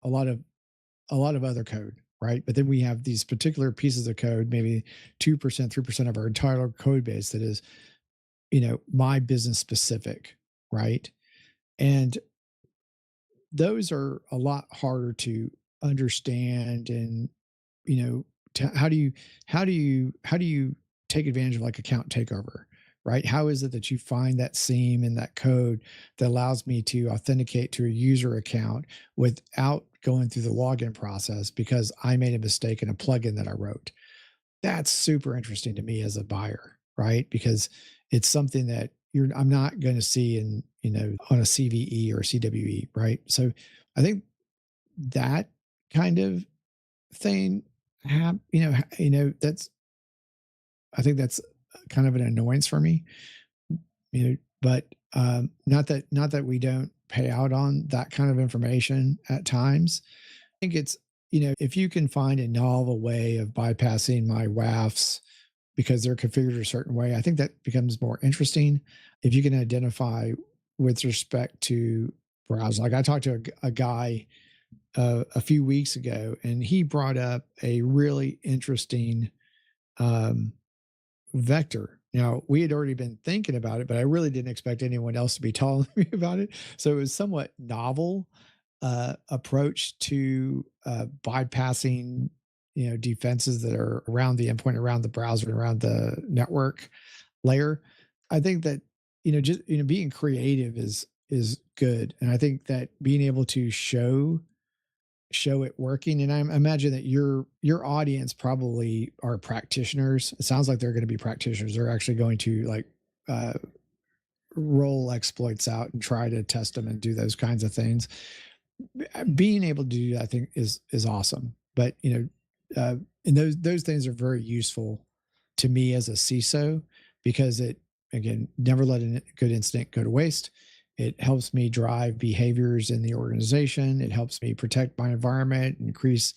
a lot of other code, right? But then we have these particular pieces of code, maybe 2%, 3% of our entire code base that is, my business specific, right? And those are a lot harder to understand and how do you take advantage of like account takeover, right? How is it that you find that seam in that code that allows me to authenticate to a user account without going through the login process because I made a mistake in a plugin that I wrote? That's super interesting to me as a buyer, right? Because it's something that I'm not going to see in, on a CVE or a CWE, right? So I think that kind of thing that's I think that's kind of an annoyance for me, but not that we don't pay out on that kind of information at times. I think it's, if you can find a novel way of bypassing my WAFs because they're configured a certain way, I think that becomes more interesting. If you can identify with respect to browse, like I talked to a guy a few weeks ago, and he brought up a really interesting um, vector. Now, we had already been thinking about it, but I really didn't expect anyone else to be telling me about it. So it was somewhat novel approach to bypassing, defenses that are around the endpoint, around the browser, and around the network layer. I think that just being creative is good, and I think that being able to show it working. And I imagine that your audience probably are practitioners. It sounds like they're going to be practitioners. They're actually going to like uh, roll exploits out and try to test them and do those kinds of things. Being able to do that, I think, is awesome. But and those things are very useful to me as a CISO because it, again, never let a good incident go to waste. It helps me drive behaviors in the organization. It helps me protect my environment, increase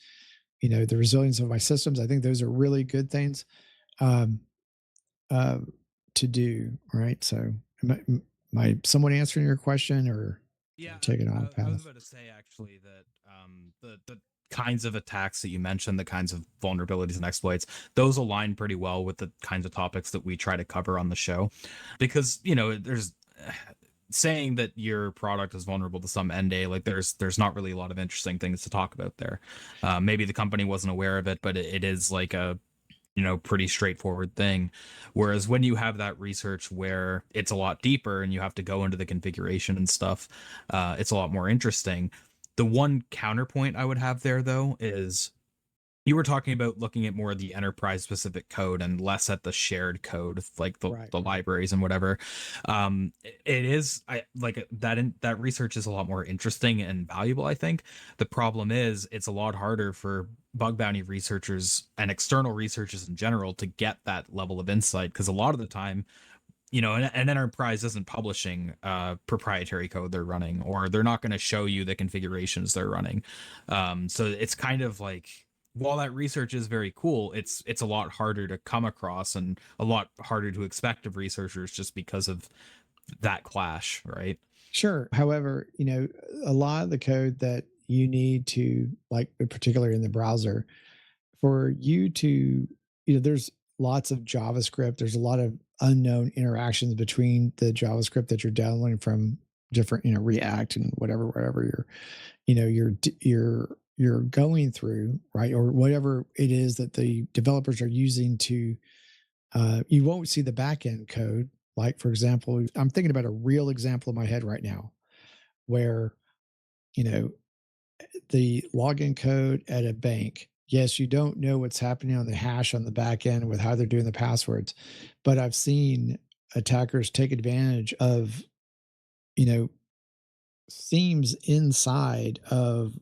the resilience of my systems. I think those are really good things um, uh, to do. Right. So, am I somewhat answering your question, or Yeah, taking on a I was path? about to say actually that the kinds of attacks that you mentioned, the kinds of vulnerabilities and exploits, those align pretty well with the kinds of topics that we try to cover on the show, because there's saying that your product is vulnerable to some NDA, like there's not really a lot of interesting things to talk about there. Maybe the company wasn't aware of it, but it is like a pretty straightforward thing. Whereas when you have that research where it's a lot deeper and you have to go into the configuration and stuff, it's a lot more interesting. The one counterpoint I would have there, though, is you were talking about looking at more of the enterprise specific code and less at the shared code, like the, Right. the libraries and whatever. It is, I like that research is a lot more interesting and valuable, I think. The problem is it's a lot harder for bug bounty researchers and external researchers in general to get that level of insight, because a lot of the time, an enterprise isn't publishing proprietary code they're running, or they're not going to show you the configurations they're running. So it's kind of like, while that research is very cool, it's a lot harder to come across and a lot harder to expect of researchers just because of that clash, right? Sure. However, a lot of the code that you need to, like, particularly in the browser, for you to, there's lots of JavaScript. There's a lot of unknown interactions between the JavaScript that you're downloading from different, React and whatever you're going through, right? Or whatever it is that the developers are using to, you won't see the backend code. Like, for example, I'm thinking about a real example in my head right now where, you know, the login code at a bank. Yes, you don't know what's happening on the hash on the back end with how they're doing the passwords, but I've seen attackers take advantage of, you know, seams inside of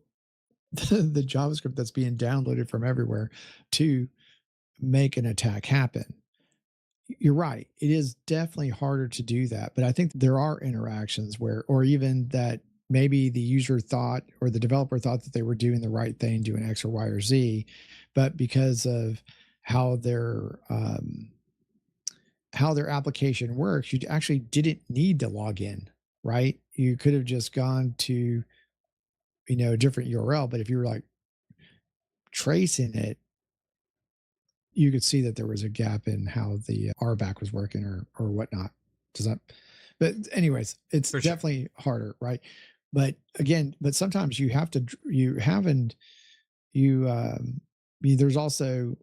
the JavaScript that's being downloaded from everywhere to make an attack happen. You're right. It is definitely harder to do that. But I think there are interactions where, or even that maybe the user thought or the developer thought that they were doing the right thing, doing X or Y or Z, but because of how their application works, you actually didn't need to log in, right? You could have just gone to, a different URL, but if you were like tracing it, you could see that there was a gap in how the RBAC was working or whatnot. Does that? But anyways, it's For sure. definitely harder, right? But again, but sometimes you have to you haven't you there's also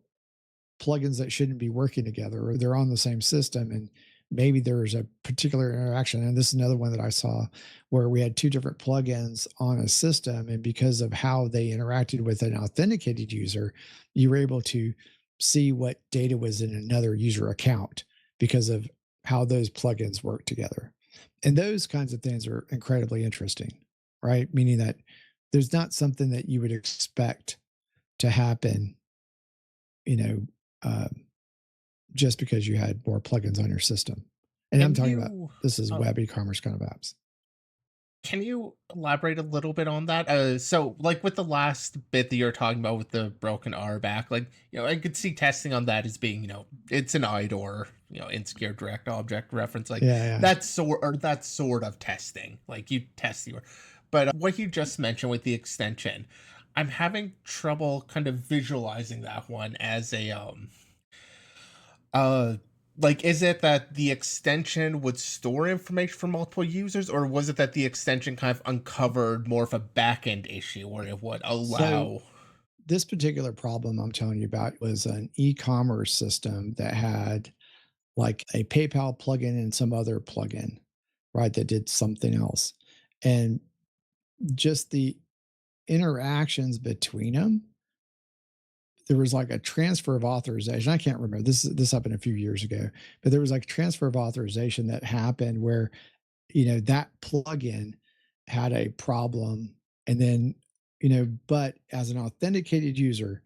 plugins that shouldn't be working together or they're on the same system and maybe there's a particular interaction, and this is another one that I saw where we had two different plugins on a system, and because of how they interacted with an authenticated user, you were able to see what data was in another user account because of how those plugins work together. And those kinds of things are incredibly interesting, right? Meaning that there's not something that you would expect to happen, you know, um, just because you had more plugins on your system. And I'm Can talking about you this is uh, web e-commerce kind of apps. can you elaborate a little bit on that? So like with the last bit that you're talking about with the broken RBAC, like I could see testing on that as being it's an IDOR, insecure direct object reference, like Yeah, yeah. that sort of testing, like you test your. But what you just mentioned with the extension, I'm having trouble kind of visualizing that one as a uh, like, is it that the extension would store information for multiple users, or was it that the extension kind of uncovered more of a backend issue where it would So allow? this particular problem I'm telling you about was an e-commerce system that had like a PayPal plugin and some other plugin, right, that did something else. And just the interactions between them, there was like a transfer of authorization. I can't remember. This happened a few years ago, but there was like transfer of authorization that happened where that plugin had a problem, and then but as an authenticated user,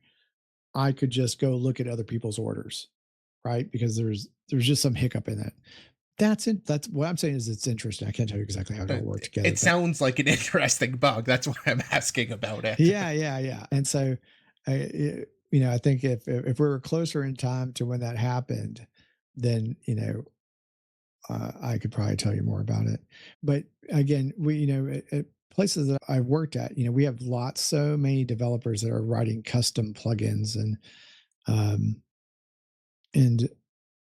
I could just go look at other people's orders, right? Because there's just some hiccup in it. That's it. That's what I'm saying is it's interesting. I can't tell you exactly how it all worked together, It but sounds like an interesting bug. That's why I'm asking about it. yeah, yeah, yeah. And so I think if we were closer in time to when that happened, then I could probably tell you more about it. But again, we, at places that I've worked at, we have so many developers that are writing custom plugins, um, and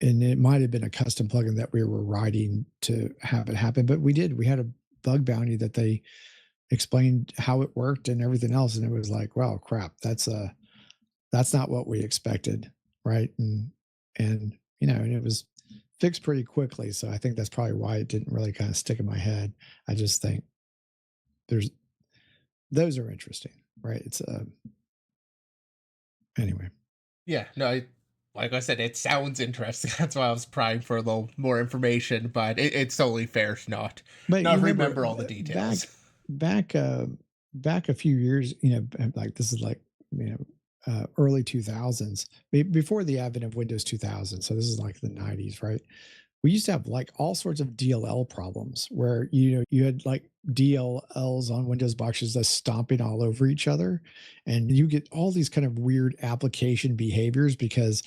and it might have been a custom plugin that we were writing to have it happen. But we had a bug bounty that they explained how it worked and everything else, and it was like, well, crap, that's not what we expected, right? And it was fixed pretty quickly. So I think that's probably why it didn't really kind of stick in my head. I just think there's those are interesting, right? It's anyway. Yeah, no, like I said, it sounds interesting. That's why I was prying for a little more information, but it's totally fair to But you not remember remember all the details. back back a few years, like this is like early 2000s, before the advent of Windows 2000. So this is like the 90s, right? We used to have like all sorts of DLL problems where you had like DLLs on Windows boxes that's stomping all over each other, and you get all these kind of weird application behaviors because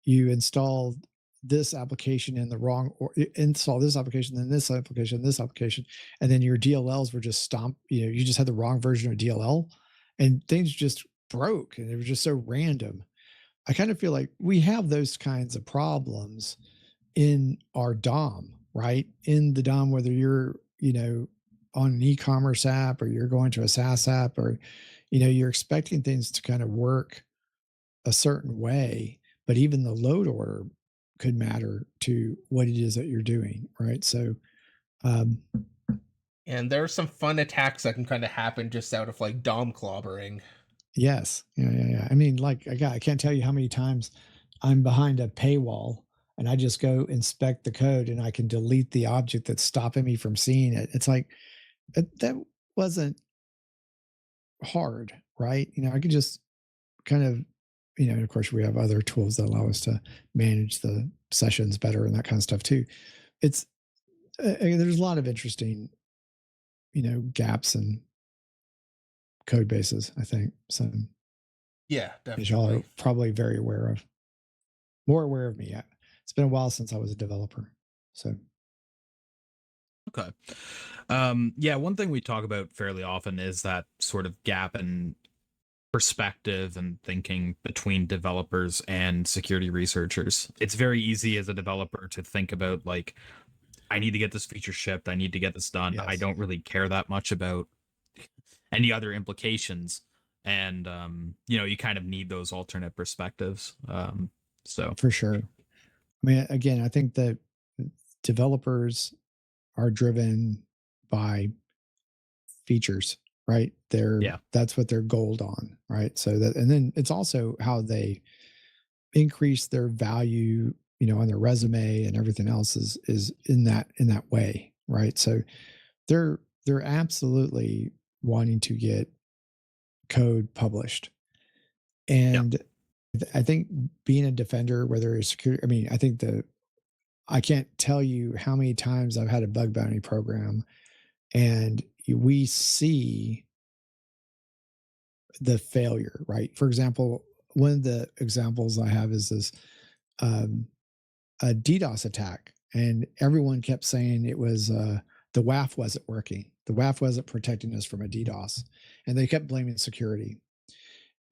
you installed this application in the wrong, or install this application, then this application, and then your DLLs were just stomped. You just had the wrong version of DLL, and things just broke, and it was just so random. I kind of feel like we have those kinds of problems in our DOM, right? In the DOM, whether you're, on an e-commerce app or you're going to a SaaS app, or, you're expecting things to kind of work a certain way, but even the load order could matter to what it is that you're doing, right? So, um, And there are some fun attacks that can kind of happen just out of like DOM clobbering. yes, yeah, yeah, yeah. I mean, like, I can't tell you how many times I'm behind a paywall and I just go inspect the code and I can delete the object that's stopping me from seeing it. It's like, that wasn't hard, right? I could just kind of, and of course we have other tools that allow us to manage the sessions better and that kind of stuff too. It's there's a lot of interesting, gaps and code bases, I think. So Yeah, as y'all are definitely. probably very aware of, more aware of me. It's been a while since I was a developer. So Okay. Yeah, one thing we talk about fairly often is that sort of gap in perspective and thinking between developers and security researchers. It's very easy as a developer to think about like, I need to get this feature shipped, I need to get this done. I yes, don't really care that much about any other implications. And you kind of need those alternate perspectives. So for sure. I mean, again, I think that developers are driven by features, right? yeah. That's what they're gold on, right? So that, and then it's also how they increase their value, on their resume and everything else is in that way, right? So they're absolutely wanting to get code published. Yeah. And I think being a defender, whether it's security, I mean, I can't tell you how many times I've had a bug bounty program and we see the failure, right? For example, one of the examples I have is this um, a DDoS attack, and everyone kept saying it was the WAF wasn't working. The WAF wasn't protecting us from a DDoS, and they kept blaming security.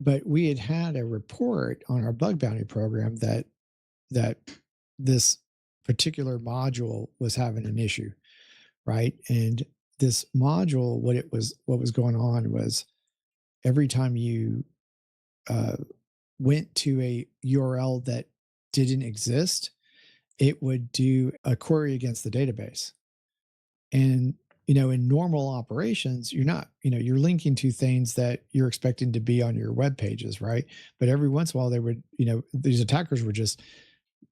But we had a report on our bug bounty program that this particular module was having an issue, right? And this module, what was going on was every time you uh, went to a URL that didn't exist, it would do a query against the database. And in normal operations, you're not, you're linking to things that you're expecting to be on your web pages, right? But every once in a while, they would, these attackers were just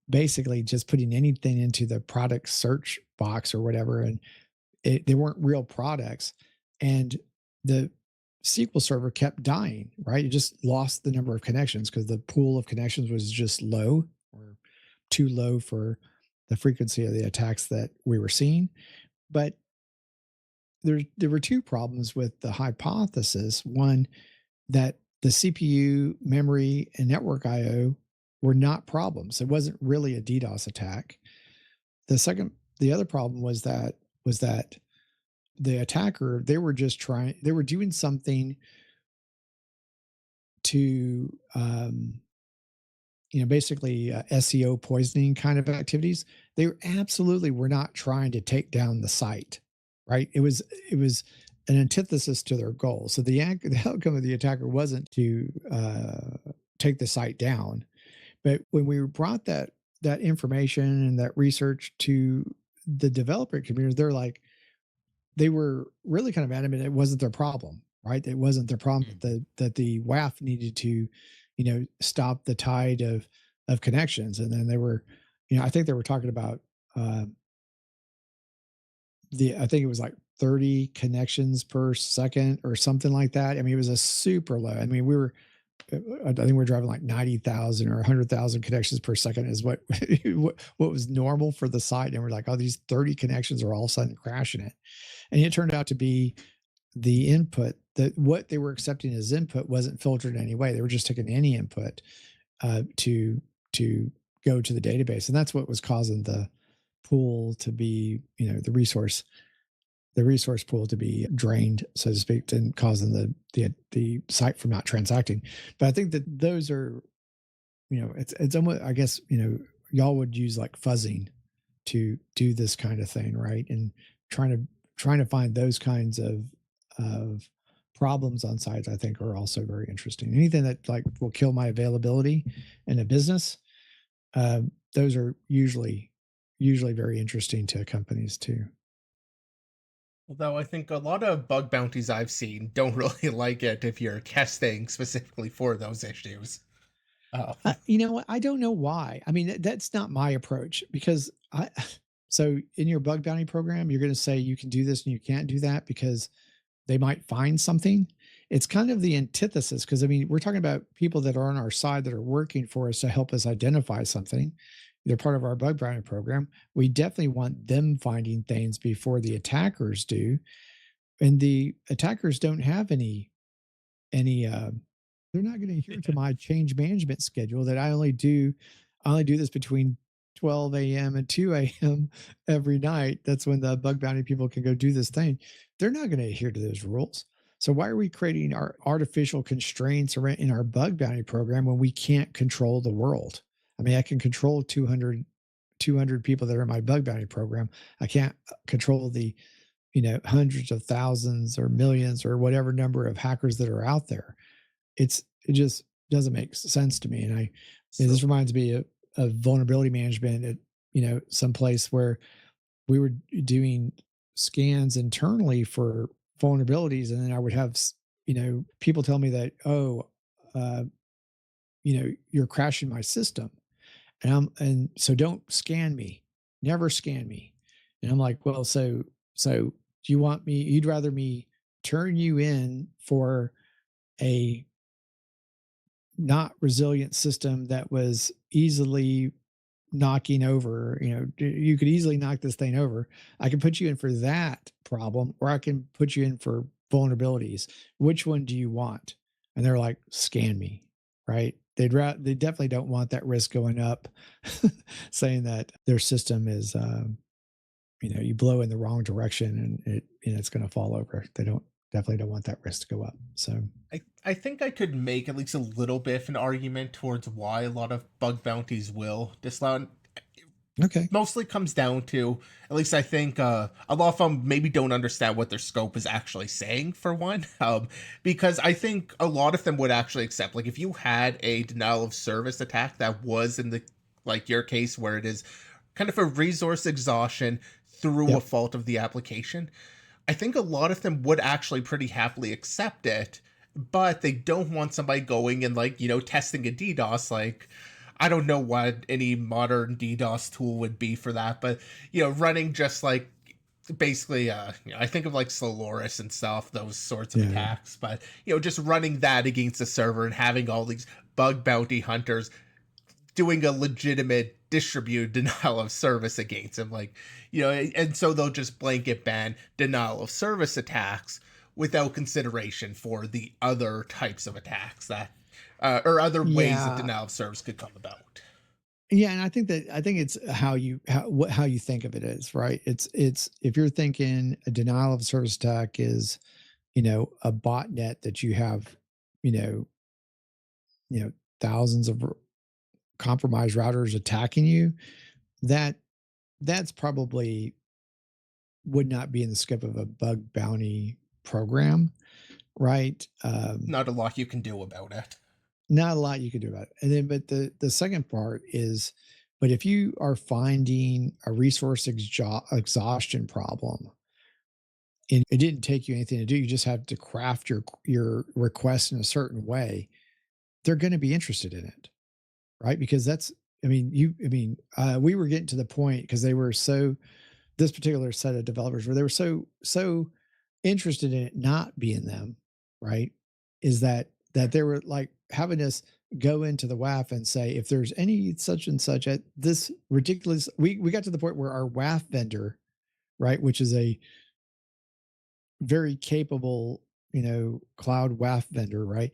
basically just putting anything into the product search box or whatever, and they weren't real products. And the SQL server kept dying, right? It just lost the number of connections because the pool of connections was just low or too low for the frequency of the attacks that we were seeing. But there were two problems with the hypothesis. One, that the CPU, memory, and network I/O were not problems. It wasn't really a DDoS attack. The other problem was that the attacker, they were doing something to basically SEO poisoning kind of activities. They absolutely were not trying to take down the site, right? It was an antithesis to their goal. So the outcome of the attacker wasn't to take the site down, but when we brought that information and that research to the developer community, they were really kind of adamant it wasn't their problem, right? It wasn't their problem Mm. that the WAF needed to, stop the tide of connections. And then they were, I think they were talking about uh, I think it was like 30 connections per second or something like that. I mean, it was a super low. I mean, I think we were driving like 90,000 or 100,000 connections per second is what what was normal for the site. And we're like, oh, these 30 connections are all of a sudden crashing it. And it turned out to be the input, that what they were accepting as input wasn't filtered in any way. They were just taking any input to go to the database, and that's what was causing the pool to be, the resource pool to be drained, so to speak, and causing the site from not transacting. But I think that those are, it's almost, I guess, y'all would use like fuzzing to do this kind of thing, right? And trying to trying to find those kinds of problems on sites, I think, are also very interesting. Anything that like will kill my availability in a business, those are usually very interesting to companies too. Although I think a lot of bug bounties I've seen don't really like it if you're testing specifically for those issues. Oh, You know what? I don't know why. I mean, that's not my approach because I So in your bug bounty program, you're going to say you can do this and you can't do that because they might find something. It's kind of the antithesis because I mean, we're talking about people that are on our side that are working for us to help us identify something. They're part of our bug bounty program. We definitely want them finding things before the attackers do. And the attackers don't have any they're not going to adhere to my change management schedule that I only do this between 12 a.m. and 2 a.m. every night. That's when the bug bounty people can go do this thing. They're not going to adhere to those rules. So why are we creating our artificial constraints in our bug bounty program when we can't control the world? I mean, I can control 200 people that are in my bug bounty program. I can't control the hundreds of thousands or millions or whatever number of hackers that are out there. It just doesn't make sense to me. And So this reminds me of vulnerability management at some place where we were doing scans internally for vulnerabilities, and then I would have people tell me that, oh, uh, you're crashing my system, and so don't scan me, never scan me. And I'm like, well, so do you want me? You'd rather me turn you in for a not resilient system that was easily knocking over, you could easily knock this thing over. I can put you in for that problem, or I can put you in for vulnerabilities. Which one do you want? And they're like, scan me, right? They definitely don't want that risk going up, saying that their system is, you blow in the wrong direction and it's going to fall over. They definitely don't want that risk to go up. So I think I could make at least a little bit of an argument towards why a lot of bug bounties will disallow. okay, Mostly comes down to, at least I think, a lot of them maybe don't understand what their scope is actually saying, for one. Because I think a lot of them would actually accept, like, if you had a denial of service attack that was in the, like, your case where it is kind of a resource exhaustion through a yep, fault of the application, I think a lot of them would actually pretty happily accept it, but they don't want somebody going and, like, testing a DDoS. Like, I don't know what any modern DDoS tool would be for that, but running just like basically I think of like Soloris and stuff, those sorts of yeah, attacks, but just running that against a server and having all these bug bounty hunters doing a legitimate distributed denial of service against him, like, and so they'll just blanket ban denial of service attacks without consideration for the other types of attacks that or other ways that yeah. denial of service could come about. Yeah, and I think it's how you think of it is, right? It's if you're thinking a denial of service attack is, a botnet that you have, you know, thousands of compromised routers attacking you, that that's probably would not be in the scope of a bug bounty program, right? Not a lot you can do about it. Not a lot you could do about it. And then, but the second part is, but if you are finding a resource exhaustion problem, and it didn't take you anything to do, you just have to craft your request in a certain way, they're going to be interested in it, right? Because that's, we were getting to the point because they were so this particular set of developers where they were so interested in it not being them, right? Is that they were like having us go into the WAF and say if there's any such and such at this ridiculous, we got to the point where our WAF vendor, right, which is a very capable, cloud WAF vendor, right?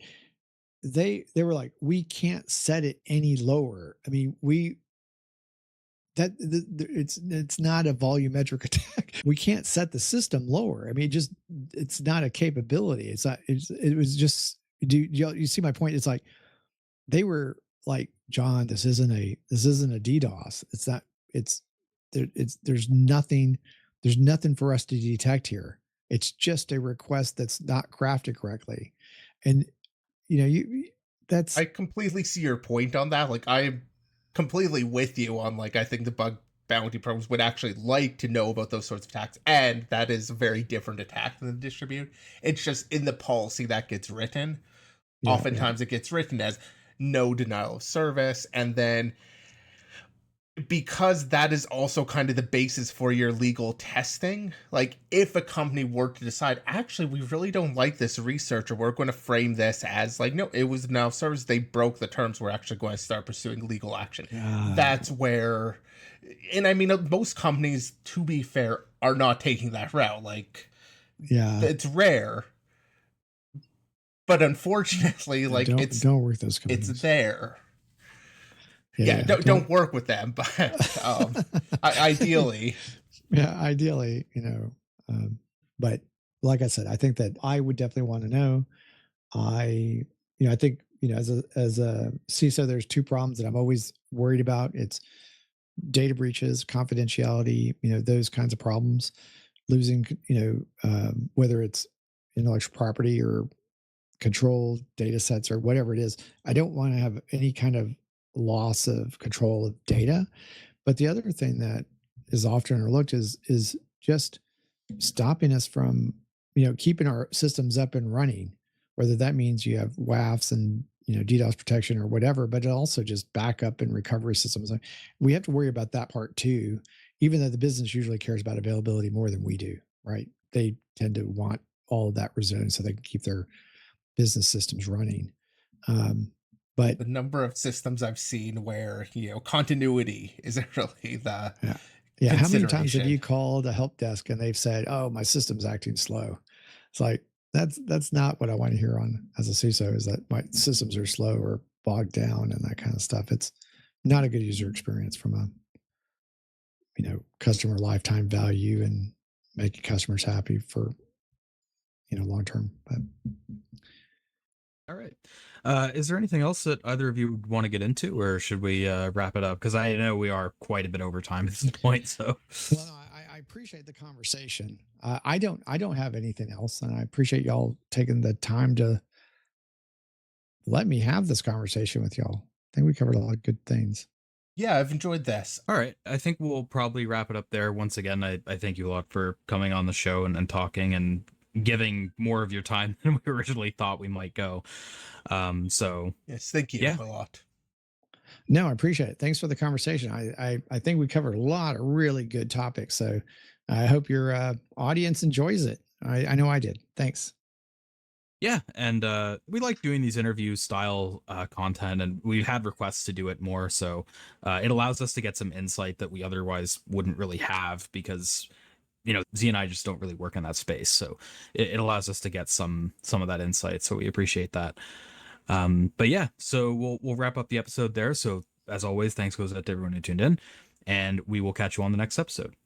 They were like, we can't set it any lower. I mean, we it's not a volumetric attack. We can't set the system lower. I mean, it's not a capability. It's not. It was just. Do you see my point? It's like they were like, John, this isn't a DDoS. It's not. It's there. It's there's nothing for us to detect here. It's just a request that's not crafted correctly, and you that's I completely see your point on that. Like, I'm completely with you on, like, I think the bug bounty programs would actually like to know about those sorts of attacks, and that is a very different attack than the distribute. It's just in the policy that gets written. yeah, Oftentimes it gets written as no denial of service, and then because that is also kind of the basis for your legal testing. Like, if a company were to decide, actually, we really don't like this research, or we're going to frame this as like, no, it was now service, they broke the terms, we're actually going to start pursuing legal action. That's where, and I mean, most companies, to be fair, are not taking that route. Like, it's rare, but unfortunately, like, don't work those it's companies. there. Yeah, don't work with them, but ideally. Yeah, ideally, but like I said, I think that I would definitely want to know. I think, as a CISO, there's two problems that I'm always worried about. It's data breaches, confidentiality, those kinds of problems, losing, whether it's intellectual property or control data sets or whatever it is. I don't want to have any kind of loss of control of data. But the other thing that is often overlooked is just stopping us from, keeping our systems up and running, whether that means you have WAFs and, DDoS protection or whatever, but also just backup and recovery systems. We have to worry about that part too, even though the business usually cares about availability more than we do, right? They tend to want all of that resilience so they can keep their business systems running. But the number of systems I've seen where, continuity isn't really the yeah. How many times have you called a help desk and they've said, "Oh, my system's acting slow"? It's like, that's not what I want to hear on as a CISO, is that my systems are slow or bogged down and that kind of stuff. It's not a good user experience from a, customer lifetime value and making customers happy for, long term. But All right. Is there anything else that either of you would want to get into, or should we wrap it up? Because I know we are quite a bit over time at this point. So, well, no, I appreciate the conversation. I don't have anything else, and I appreciate y'all taking the time to let me have this conversation with y'all. I think we covered a lot of good things. Yeah, I've enjoyed this. all right. I think we'll probably wrap it up there. Once again, I thank you a lot for coming on the show and talking and giving more of your time than we originally thought we might go. So Yes, thank you a lot. No, I appreciate it. Thanks for the conversation. I think we covered a lot of really good topics. So I hope your audience enjoys it. I know I did. Thanks. Yeah, and we like doing these interview style content, and we've had requests to do it more. So it allows us to get some insight that we otherwise wouldn't really have, because Z and I just don't really work in that space. So it allows us to get some of that insight. So we appreciate that. But yeah, so we'll wrap up the episode there. So as always, thanks goes out to everyone who tuned in, and we will catch you on the next episode.